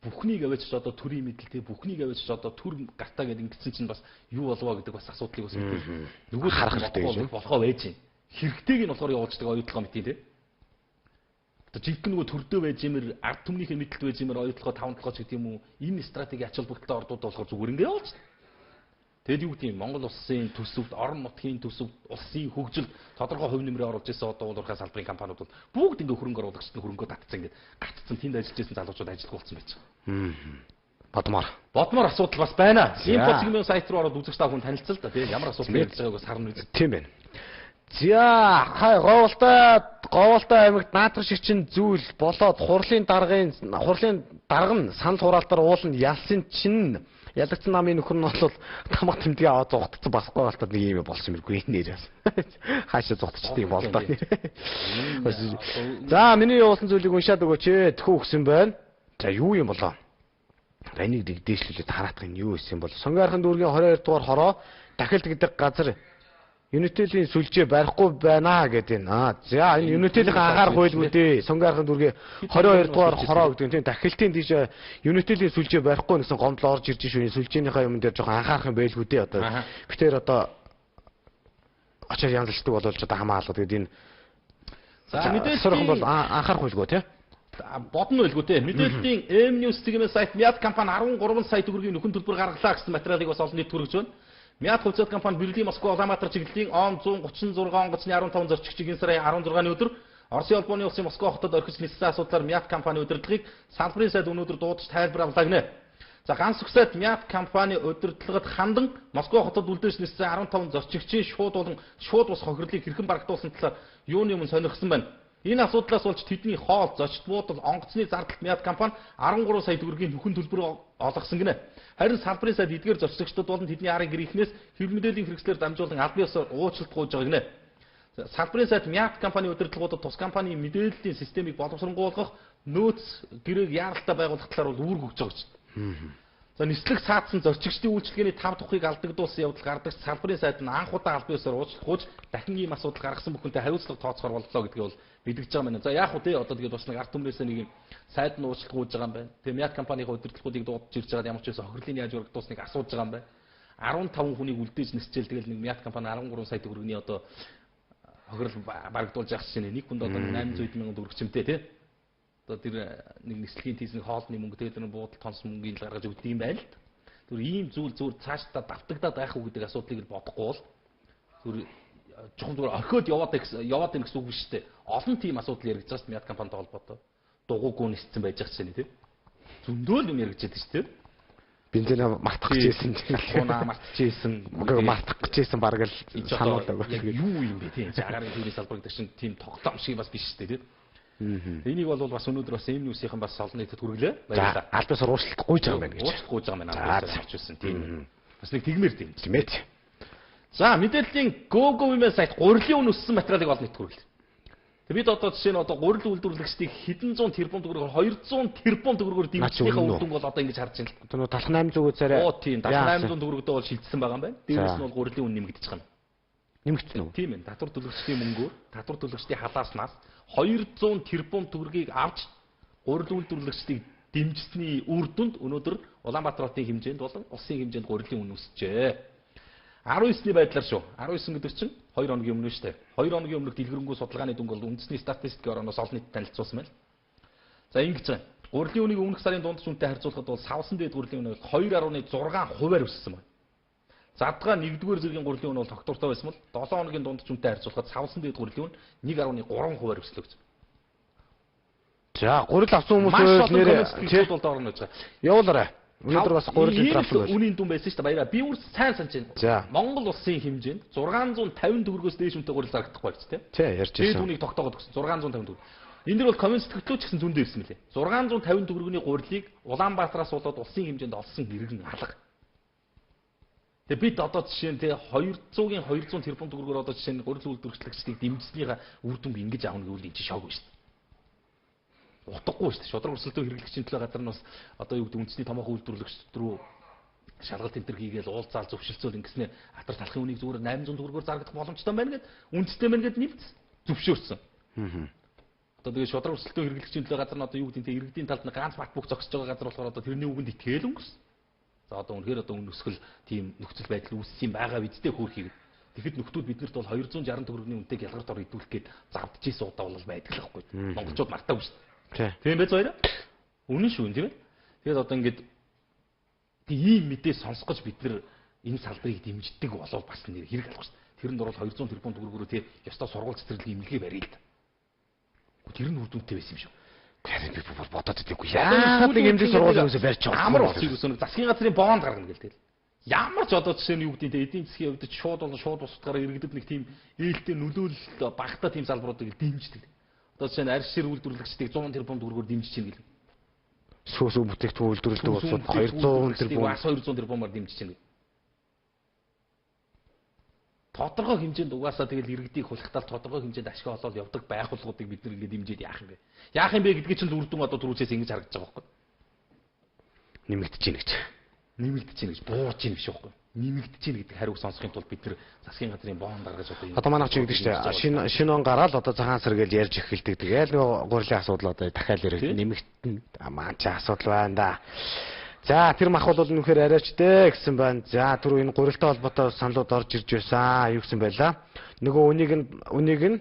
Бүхнийг аваач одоо төрийн мэдлэлтэй бүхнийг аваач одоо төр гартаа гэдэг ингэсэн чинь бас юу болвоо гэдэг бас асуудлыг бас мэдээ. Нөгөө харах хэрэгтэй болохоо байж юм. Хэрэгтэйг нь болохоор явуулждаг оюутлогоо мэдээ тий. Одоо жинхэнэ нөгөө төрдөө байж юмэр ард түмнийхээ мэдлэлт байж юмэр оюутлогоо 5-7 ч гэдэг юм уу энэ стратеги ач холбогдолтой ордууд болохоор зүгээр ингэ явуулж. Тэгэд юу гэдэг юм Монгол улсын төсөвт орон нутгийн төсөвт улсын хөгжилд тодорхой хувь нэмрээ оруулж ирсэн одоо уул уурхай салбарын компаниуд бол бүгд ингээ хөрөнгө оруулагчид нь хөрөнгөө татцсан ингээд гатцсан тэнд ажиллаж ирсэн залуучууд ажилтг болсон байж байгаа. Бодмоор асуудал бас байна. Импот сегмент сайт руу ороод үзэгч та хүн танилцал та тийм ямар асуудал ярьж байгааг бас харна үү. Тийм байна. За говьолтой аймагт наадах шиг чин зүйл болоод хурлын дарга нь санал хураалтаар ууланд ялсан чинь ялагдсан намын нөхөр нь бол тамга тэмдгээ аваад зогтцсон басахгүй болтод нэг юм болсон мэргүй нэрээс. Хаашаа зогтчихдээ юм бол доо. За миний явуулсан зүйлийг уншаад өгөөч. Тхүү өгсөн байна. За юу юм болоо? Энийг дээшлүүлээд хараадах нь юу исэн бол Сонгойрхон дүүргийн 22 дугаар хороо дахилт гэдэг газар Юнитэлийн сүлжээ барихгүй байна гэдэг нь. За энэ Юнитэлийн анхаарах байлгүй дээ. Сонгойрхон дүүргийн 22 дугаар хороо гэдэг нь дахилтын тийш Юнитэлийн сүлжээ барихгүй гэсэн гомдол орж ирж шүү. Сүлжээнийхээ юм дээр жоохон анхаарах юм байлгүй дээ. Одоо битээр одоо очоор янзлдаг болоод одоо хамаалаад гэдэг энэ. За мэдээлэл бол анхаарах байлгүй тий. Бодно байлгүй тий. Мэдээллийн M-News гэмээр сайт Мяд компани 13 сая төгрөгийн нөхөн төлбөр гаргалаа гэсэн материалыг бас олон нийт хүргэж байна. Мяд хувьцаат компани Берлин, Москва, Улаанбаатар чиглэлийн ОМ 136 онгоцны 15 зорчигчийг энэ сарын 16-ны өдөр Оросын холбооны улсын Москва хотод орхиж ниссэн асуудлаар Мяд компани удирдлагыг салбарын сайд өнөөдөр дуудаж тайлбар авлаа гинэ. За ганц ухсаад Мят компани удирдлагад хандан Москва хотод үлдээснээс 15 зорчигчийн шууд бус хохирлыг хэрхэн барагдуулсан талаар юуны өмнө сонирхсан байна. Энэ асуудлаас болж тэдний хоол, зочд буудал, онгоцны зардалт Мят компани 13 сая төгрөгийн нөхөн төлбөр олгосон гинэ. Харин салбарын сайд эдгээр зорчигчдод болон тэдний арын гэрийнхнээс хэвлэл мэдээллийн хэрэгслээр дамжуулан албан ёсоор уучлалт гуйж байгаа гинэ. Салбарын сайд Мят компани удирдлагуудад тус компанийн мэдээллийн системийг боловсронгуйлгах нөөц гэрээг яаралтай байгуулах талаар бол үүрэг өгч байгаа гэж. За нислэг цаадсан зорчигчдын үйлчилгээний 5 тухыг алдагдуулсан явдал гардагч салбарын сайд нь анх удаа албан ёсоор уучлалт гуйж дахин ийм асуудал гаргасан бүхэнтэй хариуцлага тооцохоор боллоо гэдгийг бол мэдгэж байгаа юм байна. За яах вэ те одоо тэгээд бас нэг ард түмнээсээ нэг юм сайд нь уучлалт гуйж байгаа юм байна. Тэгээ Мят компанийн удирдлагуудыг дуудаж ирж байгаад ямар ч байсан хохирлын яаж өргөдөөсныг асууж байгаа юм байна. 15 хүнийг үлдээж нисчээл тэгэл нэг Мят компани 13 сая төгрөгийн одоо хохирол барагдуулж явах чинь нэг хүнд одоо 800 сая төгрөг чимтэй те. Одоо тэр нэг нислэгийн тийсний хоолны мөнгө тэгээд тэр буудал тонс мөнгөний гаргаж өгдөг юм байл л да. Тэр ийм зүйл зүгээр цаашдаа давтагдаад байх уу гэдэг асуудлыг л бодохгүй бол зүгээр чухал зүгээр орхиод яваад ийн гэсэн үг биш үү? Олон тийм асуудал яригдж байгаа шүү Мят компанитай холбоотой. Дугуйгүй ниссэн байж байгаа чинь тий. Зөндөө юм яригдж байгаа шүү дээ. Бензинаа мартах гэжсэн. Талхунаа мартчихжсэн. Мартах гэжсэн баг л сануулдаг. Яг юу юм бэ тий? Агаарын төвийн салбар гэдэг чинь тийм тоглоом шиг бас биш шүү дээ тий. Энийг бол бас өнөөдөр бас ийм нүүсийнхэн бас олон нийтэд хүргэлээ. Баярлалаа. Албаас уучлалт гуйж байгаа юм байна гэж. Уучлалт гуйж байгаа юм байна. Авчихсан тийм. Бас нэг тэгмэр тийм. Тийм ээ. За мэдээллийн Go.com-ийн сайт гурилын үн өссөн материалыг олон нийтэд хүргэлээ. Тэг бид одоо жишээ нь одоо гурил үйлдвэрлэгчдийг хэдэн зуун тэрбум төгрөгөөр 200 тэрбум төгрөгөөр дэмжихийнхаа үр дүнг бол одоо ингэж харж байна л. Одоо талх 800 царай. Оо тийм 800 төгрөгөдөө бол шилжсэн байгаа юм байна. Дээрээс нь бол гурилын үн нэмэгдэж байгаа юм. Нэмэгдсэн үү? Тийм ээ. Татвар төлөгчдийн мөнгөөр, татвар төлөгчдийн халааснаас 200 тэрбум төгрөгийг авч гурил үйлдвэрлэгчдийг дэмжсэний үр дүнд өнөөдөр Улаанбаатар хотын хэмжээнд болон улсын хэмжээнд гурилын үн өсжээ. 19-ний байдлаар шүү. 19 гэдэг чинь 2 хоногийн өмнө шүү дээ. 2 хоногийн өмнөх дэлгэрэнгүй судалгааны дүнг бол үндэсний статистикийн орноос олон нийтэд танилцуулсан байна. За ингэж байна. Гурилын үнийг өмнөх сарын дундч үнэтэй харьцуулахад бол савсан дээд гурилын үн 2.6% өссөн байна. Задгаа 1-р зэргийн гурилын үн бол тогтвортой байсан бол 7 хоногийн дундч үнэтэй харьцуулахад савсан дээд гурилын үн 1.3% өслөө гэж. За гурил авсан хүмүүс нэр бол доорно гэж байгаа. Явуулаарай. Өнөөдөр бас гурилын трафик байна. Үнийн дүн байсан шүү дээ. Баяраа. Би өөр сайн санаж байна. Монгол улсын хэмжээнд 650 төгрөгөөс дээш үнэтэй гурил зарагдахгүй байж тээ. Тий, ярьж байсан. Түүнийг тогтоогод өгсөн 650 төгрөг. Энэ дэр бол коммунист хөтлөөч гэсэн зүүн дээр ирсэн мөлий. 650 төгрөгийн гурилыг Улаанбаатараас болоод улсын хэмжээнд олсон хэрэгэн алга. Тэгээ бид одоо жишээ нь тий 200-ийн 200 тэрбум төгрөгөөр одоо жишээ нь гурил үйлдвэрлэгчдийг дэмжснийхаа үр дүнг ингэж авах гэвэл энэ чинь шог шүү дээ. Утгагүй шүү дээ. Шудраг өрсөлдөө хэрэглэгчийн төлөө газар нь бас одоо юу гэдэг үндэсний томоохон үйлдвэрлэгчд рүү шалгалт энэ төр хийгээл уулзаал зөвшөлтсөөл ингэснээр хатар талхын үнийг зүгээр 800 төгрөгөөр зарагдах боломжтой байна гэд үндэстэй байна гэд нэвц зөвшөөрсөн. Одоо тэгээ шудраг өрсөлдөө хэрэглэгчийн төлөө газар нь одоо юу гэдэг нь иргэдийн талд нь ганц бат бүх зогсож байгаа газар болохоор одоо тэрний үгэнд итгэл өнгөрсөн. За одоо үнэхээр одоо өнөсгөл тийм нөхцөл байдал үүссэн байгаа бидтэй хөөрхийг. Тэгэхэд нөхдүүд биднэрт бол 260 төгрөгийн үнэтэйг ялгар дор идүүлэх гээд завдж ийсэн удаа бол байдаг л байхгүй. Монголчууд мартаагүй шүү дээ. Тийм байж баяраа. Үнэн шүү тийм ээ. Тэгээд одоо ингээд ийм мэдээ сонсгож бид нар энэ салбарыг дэмждэг болов бас нэр хэрэг алах шүү дээ. Тэрэнд орол 200 тэрбум төгрөгөөр тий ёстой сургууль цэцэрлэгийн имлэгээ барья л да. Тэр нь үр дүнтэй байсан юм шүү. Тэгэхээр би бодоод байдаггүй. Яагаад нэг имлэг сургуулиудаас барьж байгаа. Амар болсон юм гэсэн засгийн газрын бонд гаргана гээл тэгэл. Ямар ч одоо жишээ нь юу гэдэг нь эдийн засгийн хувьд шууд болон шууд бусдаараа иргэдэд нэг тийм ээлтэй нөлөөлөл багтаа тийм салбаруудыг дэмждэг. Одоо жишээ нь арьс шир үйлдвэрлэгчдийг 100 тэрбум төгрөгөөр дэмжиж чинь гэлээ. Сүүс бүтээгдэхүүн үйлдвэрлэдэг улсууд 200 тэрбум 200 тэрбумаар дэмжиж чинь. Тодорхой хэмжээнд угаасаа тэгэл иргэдийг хулхтал тодорхой хэмжээнд ашиг олоод явдаг байгууллагуудыг бид нэг дэмжиж яах юм бэ? Яах юм бэ гэдгийг чинь үр дүн одоо түрүүчээс ингэж харагдаж байгаа байхгүй. Нэмэгдэж чинь гэж. Нэмэгдэж чинь гэж бууж чинь биш байхгүй. Нэмэгдэж чинь гэдэг хариуг сонсохын тулд бид тэр засгийн газрын боон гаргаж одоо манайх ч ингэдэг шүү дээ. Шинэ он гараад одоо цагаан сар гэж ярьж эхэлдэг. Тэгэл нөгөө гурилын асуудал одоо дахиад яригд нэмэгдэн маань ч асуудал байна да. За тэр мах бол үнэхээр арайчтэй гэсэн байна. За түр энэ гурилтай холбоотой саналууд орж ирж байсан. Юу гэсэн байлаа? Нөгөө үнийг нь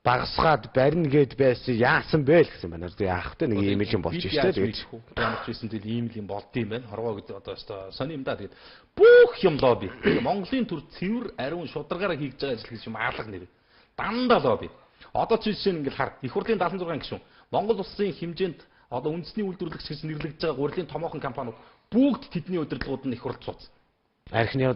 багасгаад барина гэд байсан яасан бэ л гэсэн байна. Яах вэ? Нэг ийм юм болж штэ тэгээд. Ямар ч байсан тэгэл ийм юм болд юм байна. Хорвоо гэдэг одоо сони юм да тэгээд бүх юм лобби. Монголын төр цэвэр ариун шударгаараа хийж байгаа ажил гэж юм аалга нэр. Дандаа лобби. Одоо чи жишээ нь ингээд хар. Их хурлын 76 гишүүн. Монгол улсын хэмжээнд одоо үндэсний үйлдвэрлэгч гэж нэрлэгдэж байгаа урлагийн томоохон компаниуд бүгд тэдний удирдлагууд нь их хурд суудсан. Архины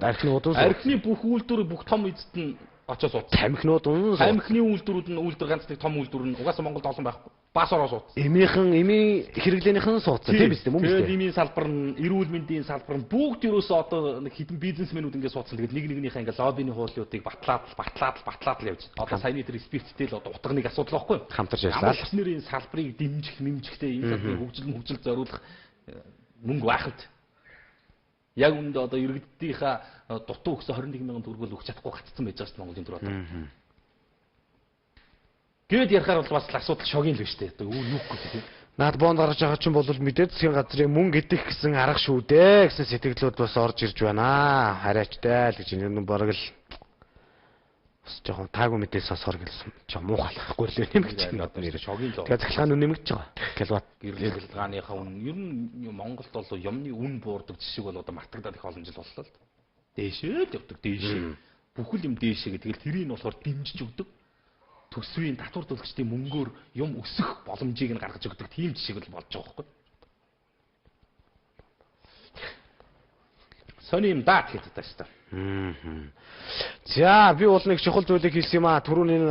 бүх үйлдвэр бүх том эзэд нь очиж суудсан. Тамхины үйлдвэрүүд нь ганц нэг том үйлдвэр нь угаасаа Монголд олон байхгүй. Бас ороо суудсан. Эмийн хэрэглээнийхэн суудсан тийм биз дээ мөн биз дээ. Тэгээд эмийн салбар нь, эрүүл мэндийн салбар нь бүгд ерөөсөө одоо нэг хитэн бизнесмэнүүд ингээд суудсан. Тэгээд нэг нэгнийхээ ингээд лоббины хуулиудыг батлаад л явж. Одоо саяны тэр спирттэй л одоо утга нэг асуудал байхгүй. Хамтарч ажиллаа. Амлч нарын салбарыг нэмжихтэй энэ салбарын хөгжил зориулах мөнгө байхад. Яг үүнд одоо иргэдийнхаа дутуу өгсөн 21 мянган төгрөгөөр өгч чадахгүй гацсан байж байгаа шүү дээ Монголын төр одоо. Гээд ярихаар бол бас асуудал шогийн л биш дээ. Одоо юу гэх юм. Наад бонд гаргаж байгаа чинь бол мэдээд засгийн газрын мөнгө идэх гэсэн арга шүү дээ гэсэн сэтгэлүүд бас орж ирж байна. Хараачтай л гэж энэ бараг л бас жоохон таагүй мэдээс сонсоор гэлсэн. Жоо муухайлахгүй л юм гэж байна одоо нэр шогийн л. Тэгээ захлаан үн нэмэгдэж байгаа. Киловатт гэрлээ хэлгааныхаа үн ер нь Монголд бол юмны үн буурдаг жишг бол одоо мартагдаад их олон жил боллоо л. Дээшээ л явдаг дээшээ. Бүхэл юм дээшээ гэдэг тэрийг нь болохоор дэмжиж өгдөг. Төсвийн татвар төлөгчдийн мөнгөөр юм өсөх боломжийг нь гаргаж өгдөг тийм жишг л болж байгаа байхгүй. Сони юм даа гэдэг тааштай. За би бол нэг чухал зүйлийг хэлсэн юм аа. Түрүүний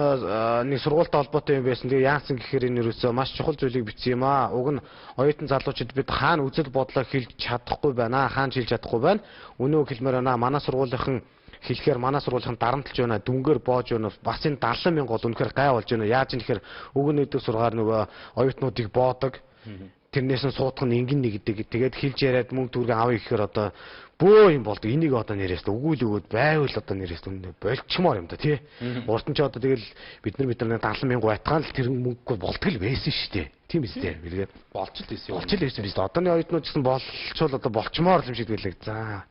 нэг сургуультай холбоотой юм байсан. Тэгээ яасан гэхээр энэ ерөөсөө маш чухал зүйлийг бичсэн юм аа. Уг нь оюутан залуучууд бид хаана үзэл бодлоо хэлж чадахгүй байна. Хаана хэлж чадахгүй байна. Өнөө хэлмээр байна. Манай сургуулийнхан хэлэхээр манай сургуулийн дарамтлж байна. Дүнгээр боож байна. Бас энэ 70 мянга бол үнэхээр гай болж байна. Яаж юм гэхээр өгнөдөг сургаар нөгөө оюутнуудыг боодог. Тэрнээс нь суудах нь ингэн нэгдэг. Тэгээд хэлж яриад мөнгө төгрөг авъя гэхээр одоо бөө юм болдог. Энийг одоо нэрээс өгүүл өгөөд байвал одоо нэрээс болчмоор юм да тий. Урд нь ч одоо тэгэл бид нар 70 мянга байтгаан л тэр мөнгө болтгол байсан шүү дээ. Тийм биз дээ. Билгээд болж л байсан юм. Болж л байсан биз дээ. Одооны оюутнууд гэсэн болчвол одоо болчмоор юм шиг байлаа. За.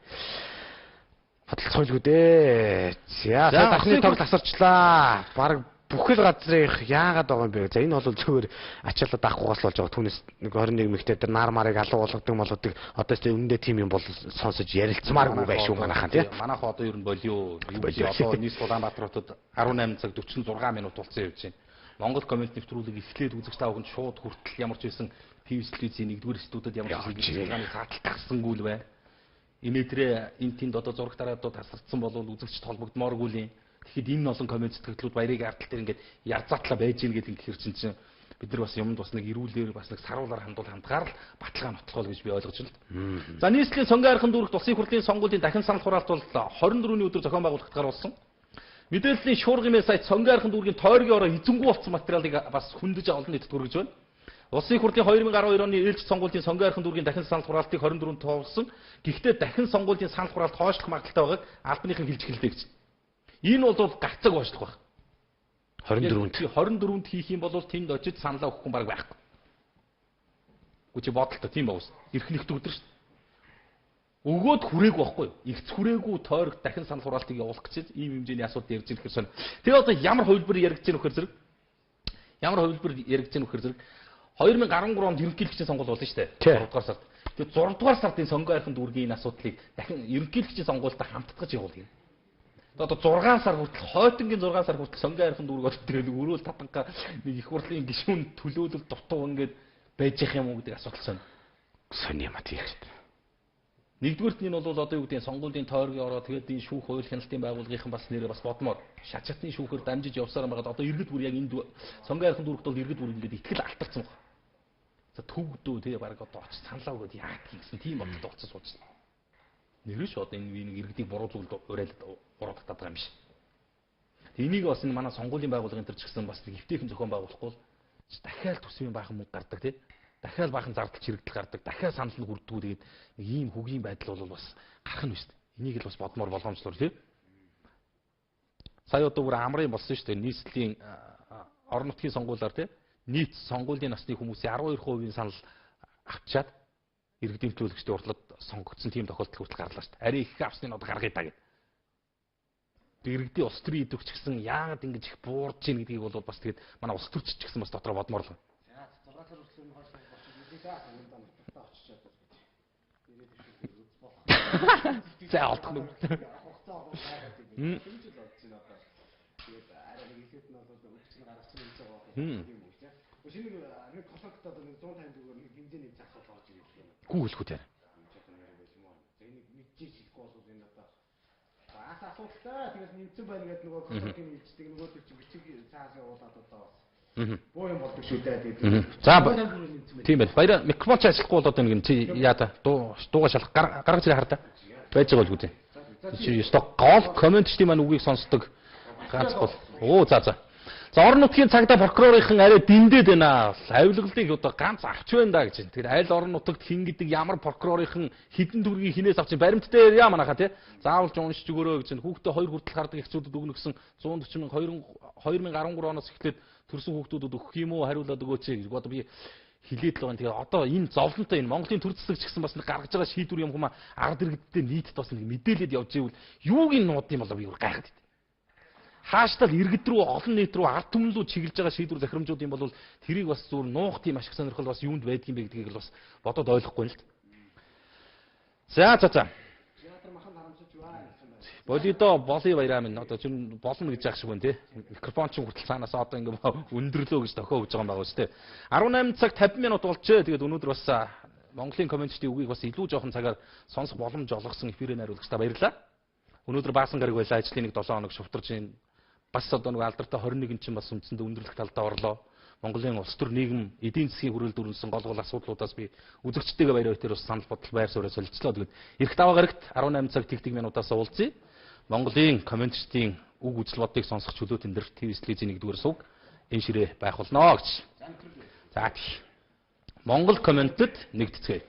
Бодлоцойлгүй дээ. За дахны тог тасарчлаа. Бараг бүхэл газрын яагаад байгаа юм бэ? За энэ бол зүгээр ачаалал даахгүйгаас болж байгаа. Түүнээс нэг 21 мэгтэй тэр нар марыг алуу болгодог молодог. Одоо ч үүндээ тийм юм бол сонсож ярилцмааргүй байх шүү манайхан тий. Манайх одоо ер нь болио. Одоо нийс Улаанбаатар хотод 18 цаг 46 минут болсон явж байна. Монгол комент нэвтрүүлэг эхлээд үзэгч та бүхэнд шууд хүртэл ямар ч байсан ТV-ийн нэгдүгээр студид ямар ч хэлбэрийн цаатал тагсангүй л бай. Инээдрээ энэ тэнд одоо зураг тараадууд тасардсан бол үзэгчд холбогдмооргүй л юм. Тэгэхэд энэ олон комент сэтгэлдлүүд баярыг ардтал дээр ингээд ярзаатлаа байж гин гэдэг ихэр чинь бид нар бас юмд бас нэг эрүүлээр бас нэг саруулаар хандгаар л баталгаа нотлохол гэж би ойлгож байна. За нийслэлийн сонгон архын дүүрэгт улсын хурлын сонгуулийн дахин санал хураалт бол 24-ний өдөр зохион байгуулах гараа болсон. Мэдээллийн шуургын сайт сонгон архын дүүргийн тойргийн ороо эзэнгүү болсон материалыг бас хүндэж олон нийтэд хүргэж байна. Улсын хурлын 2012 оны ээлж сонгуулийн сонгон архын дүүргийн дахин санал хураалтыг 24-нд товсон. Гэхдээ дахин сонгуулийн санал хураалт хойшлох магадaltaй байгааг албаныхан хэлж эхэллээ гэж. Энэ бол гацаг боочлох байх. 24-нд хийх юм бол тэнд очиж саналаа өгөх хүн баг байхгүй. Үгүй бодолтой тийм байгаас. Ирэх нэгт өдөр шүү дээ. Өгөөд хүрээгүй байхгүй юу? Игц хүрээгүй тойрог дахин санал хураалтыг явуулах гэж ийм хэмжээний асуудал ярьж ирэх гэсэн. Тэгээ одоо ямар хувилбар яригдж байгаа нөхөр зэрэг? Ямар хувилбар яригдж байгаа нөхөр зэрэг? 2013 онд ерөнхийлөгчийн сонгуул болно шүү дээ. 6 дугаар сард. Тэгээ 6 дугаар сарын сонгон архын дүүргийн энэ асуудлыг дахин ерөнхийлөгчийн сонгуультай хамтдагч явуулъя. Одоо 6 сар хүртэл хойтонгийн 6 сар хүртэл сонгон архын дүүрэг бол тэгэл өрөөл татанга нэг их хурлын гишүүн төлөөлөл дутуу ингээд байж явах юм уу гэдэг асуудал сонь. Сони юм тийм. Нэгдүгээрт нь бол одоо юу гэдэг сонгуулийн тойргийн ороо тэгээд энэ шүүх хууль хяналтын байгууллагын бас нэрээ бас бодмоор шатчатны шүүхээр дамжиж явсаар байгаа. Одоо иргэд бүр яг энэ сонгон архын дүүрэгт бол иргэд бүр ингээд итгэл алдсан байна. За төвдөө тэгээ баг одоо очиж саналаа өгөөд яах гэсэн тийм бодлоо болцсон сууж байна. Нэрш одоо энэ нэг иргэдийг буруу зүйлд ураад татдаг юм биш. Энийг бас энэ манай сонгуулийн байгууллагын төр ч гэсэн бас нэг хөвтэйхэн зохион байгуулахгүй дахиад төсвийн баахан мөнгө гардаг тий. Дахиад баахан зардал чирэгдэл гардаг. Дахиад санал нь хүрдгүү тэгээд нэг ийм хөгийн байдал бол бас гарах нь шүү дээ. Энийг л бас бодмоор болгоомжлоор тий. Сая одоо бүр амрын болсон шүү дээ. Нийслэлийн орон нутгийн сонгуулиар тий. Нийт сонгуулийн насны хүмүүсийн 12% санал авчаад иргэдийн төлөөлөгчдийн урдлаад сонгогдсон тийм тохиолдол хүртэл гарлаа шүү дээ. Ари их авсныг одоо гаргая даа гэдэг. Иргэдийн улс төрийн идэвхч гэсэн яагаад ингэж их буурж ийн гэдгийг бол бас тэгээд манай улс төрч ч гэсэн бас дотроо бодмоор л. За алдах нь. Шинэ нэг консолт одоо нэг 150 төгрөөр нэг бензин нэг засал орж ирэх юм. Гүйлхүү тэр. Энийг мэдчихэж хэлэхгүй бол энэ одоо аас асуудалтай. Тэгээс нэмсэн байна гэдэг нөгөө консолтын хэлждэг нөгөө төр чи бичиг цаас явуулаад одоо боо юм болдог шүү дээ. За тийм байна. Баяраа микрофон ч ашиглахгүй бол одоо нэг чи яа та дууга шалах гаргаж ирээ хар та. Байж байгаа бол үү. Чи ёстой гол комментчдын маань үгийг сонсдог ганц гол. Оо за. За орон нутгийн цагдаа прокурорынхан арай дэмдээд байна. Авилгалыг одоо ганц авч байна да гэж. Тэгэхээр аль орон нутагт хин гэдэг ямар прокурорынхан хідэн төгрөгийг хинээс авч баримттай яа манаха тий. Заавал ч уншиж өгөөрэй гэж. Хүүхдээ 2 хүртэл хардаг эхчүүдэд өгнө гэсэн 140 2013 оноос эхлээд төрсэн хүүхдүүдэд өгөх юм уу хариулаад өгөөч гэж. Одоо би хилээд л байгаа. Тэгээ одоо энэ зовлонтой энэ Монголын төр засаг ч гэсэн бас нэг гаргаж байгаа шийдвэр юм хумаа ард иргэдтэй нийтэд бас нэг мэдээлэлд явж ивэл юуг нь нууд юм болоо би гайхаад байт. Хааштай иргэд рүү олон нийт рүү ард түмэн рүү чиглэж байгаа шийдвэр захирамжууд юм бол тэрийг бас зүгээр нуух тийм ашиг сонирхол бас юунд байдг юм бэ гэдгийг л бас бодоод ойлгохгүй л дээ. За. Театр махан харамсаж байна. Болидо болий баяраа минь одоо чинь болно гэж яах шиг байна тий. Микрофон чинь хүртэл цаанаас одоо ингэ өндөрлөө гэж тохио өгж байгаа юм байгаа шүү дээ. 18 цаг 50 минут болжээ. Тэгээд өнөөдөр бас Монголын комментчдын үгийг бас илүү жоохон цагаар сонсох боломж олгосон эфирээр найруулагч та баярлалаа. Өнөөдөр баасан гараг байлаа. Ажлын нэг 7 хоног шувтарч ийн бас одоо нэг алдартай 21 чинь бас үндсэндээ өндөрлөх талдаа орлоо. Монголын улс төр нийгэм эдийн засгийн хүрээлд өрнөсөн гол асуудлуудаас би үзэгчтэйгээ баяр хөтөр бас санал бодол байр суурь солилцлоо. Тэгээд эрт даваа гарагт 18 цаг тэг минутаас уулзъя. Монголын комментчдын үг үзэл бодлыг сонсох чөлөөтөн дээр ТV телевизийн нэгдүгээр сувг энэ ширээ байх болно гэж. За Монгол комментэд нэгдэцгээе.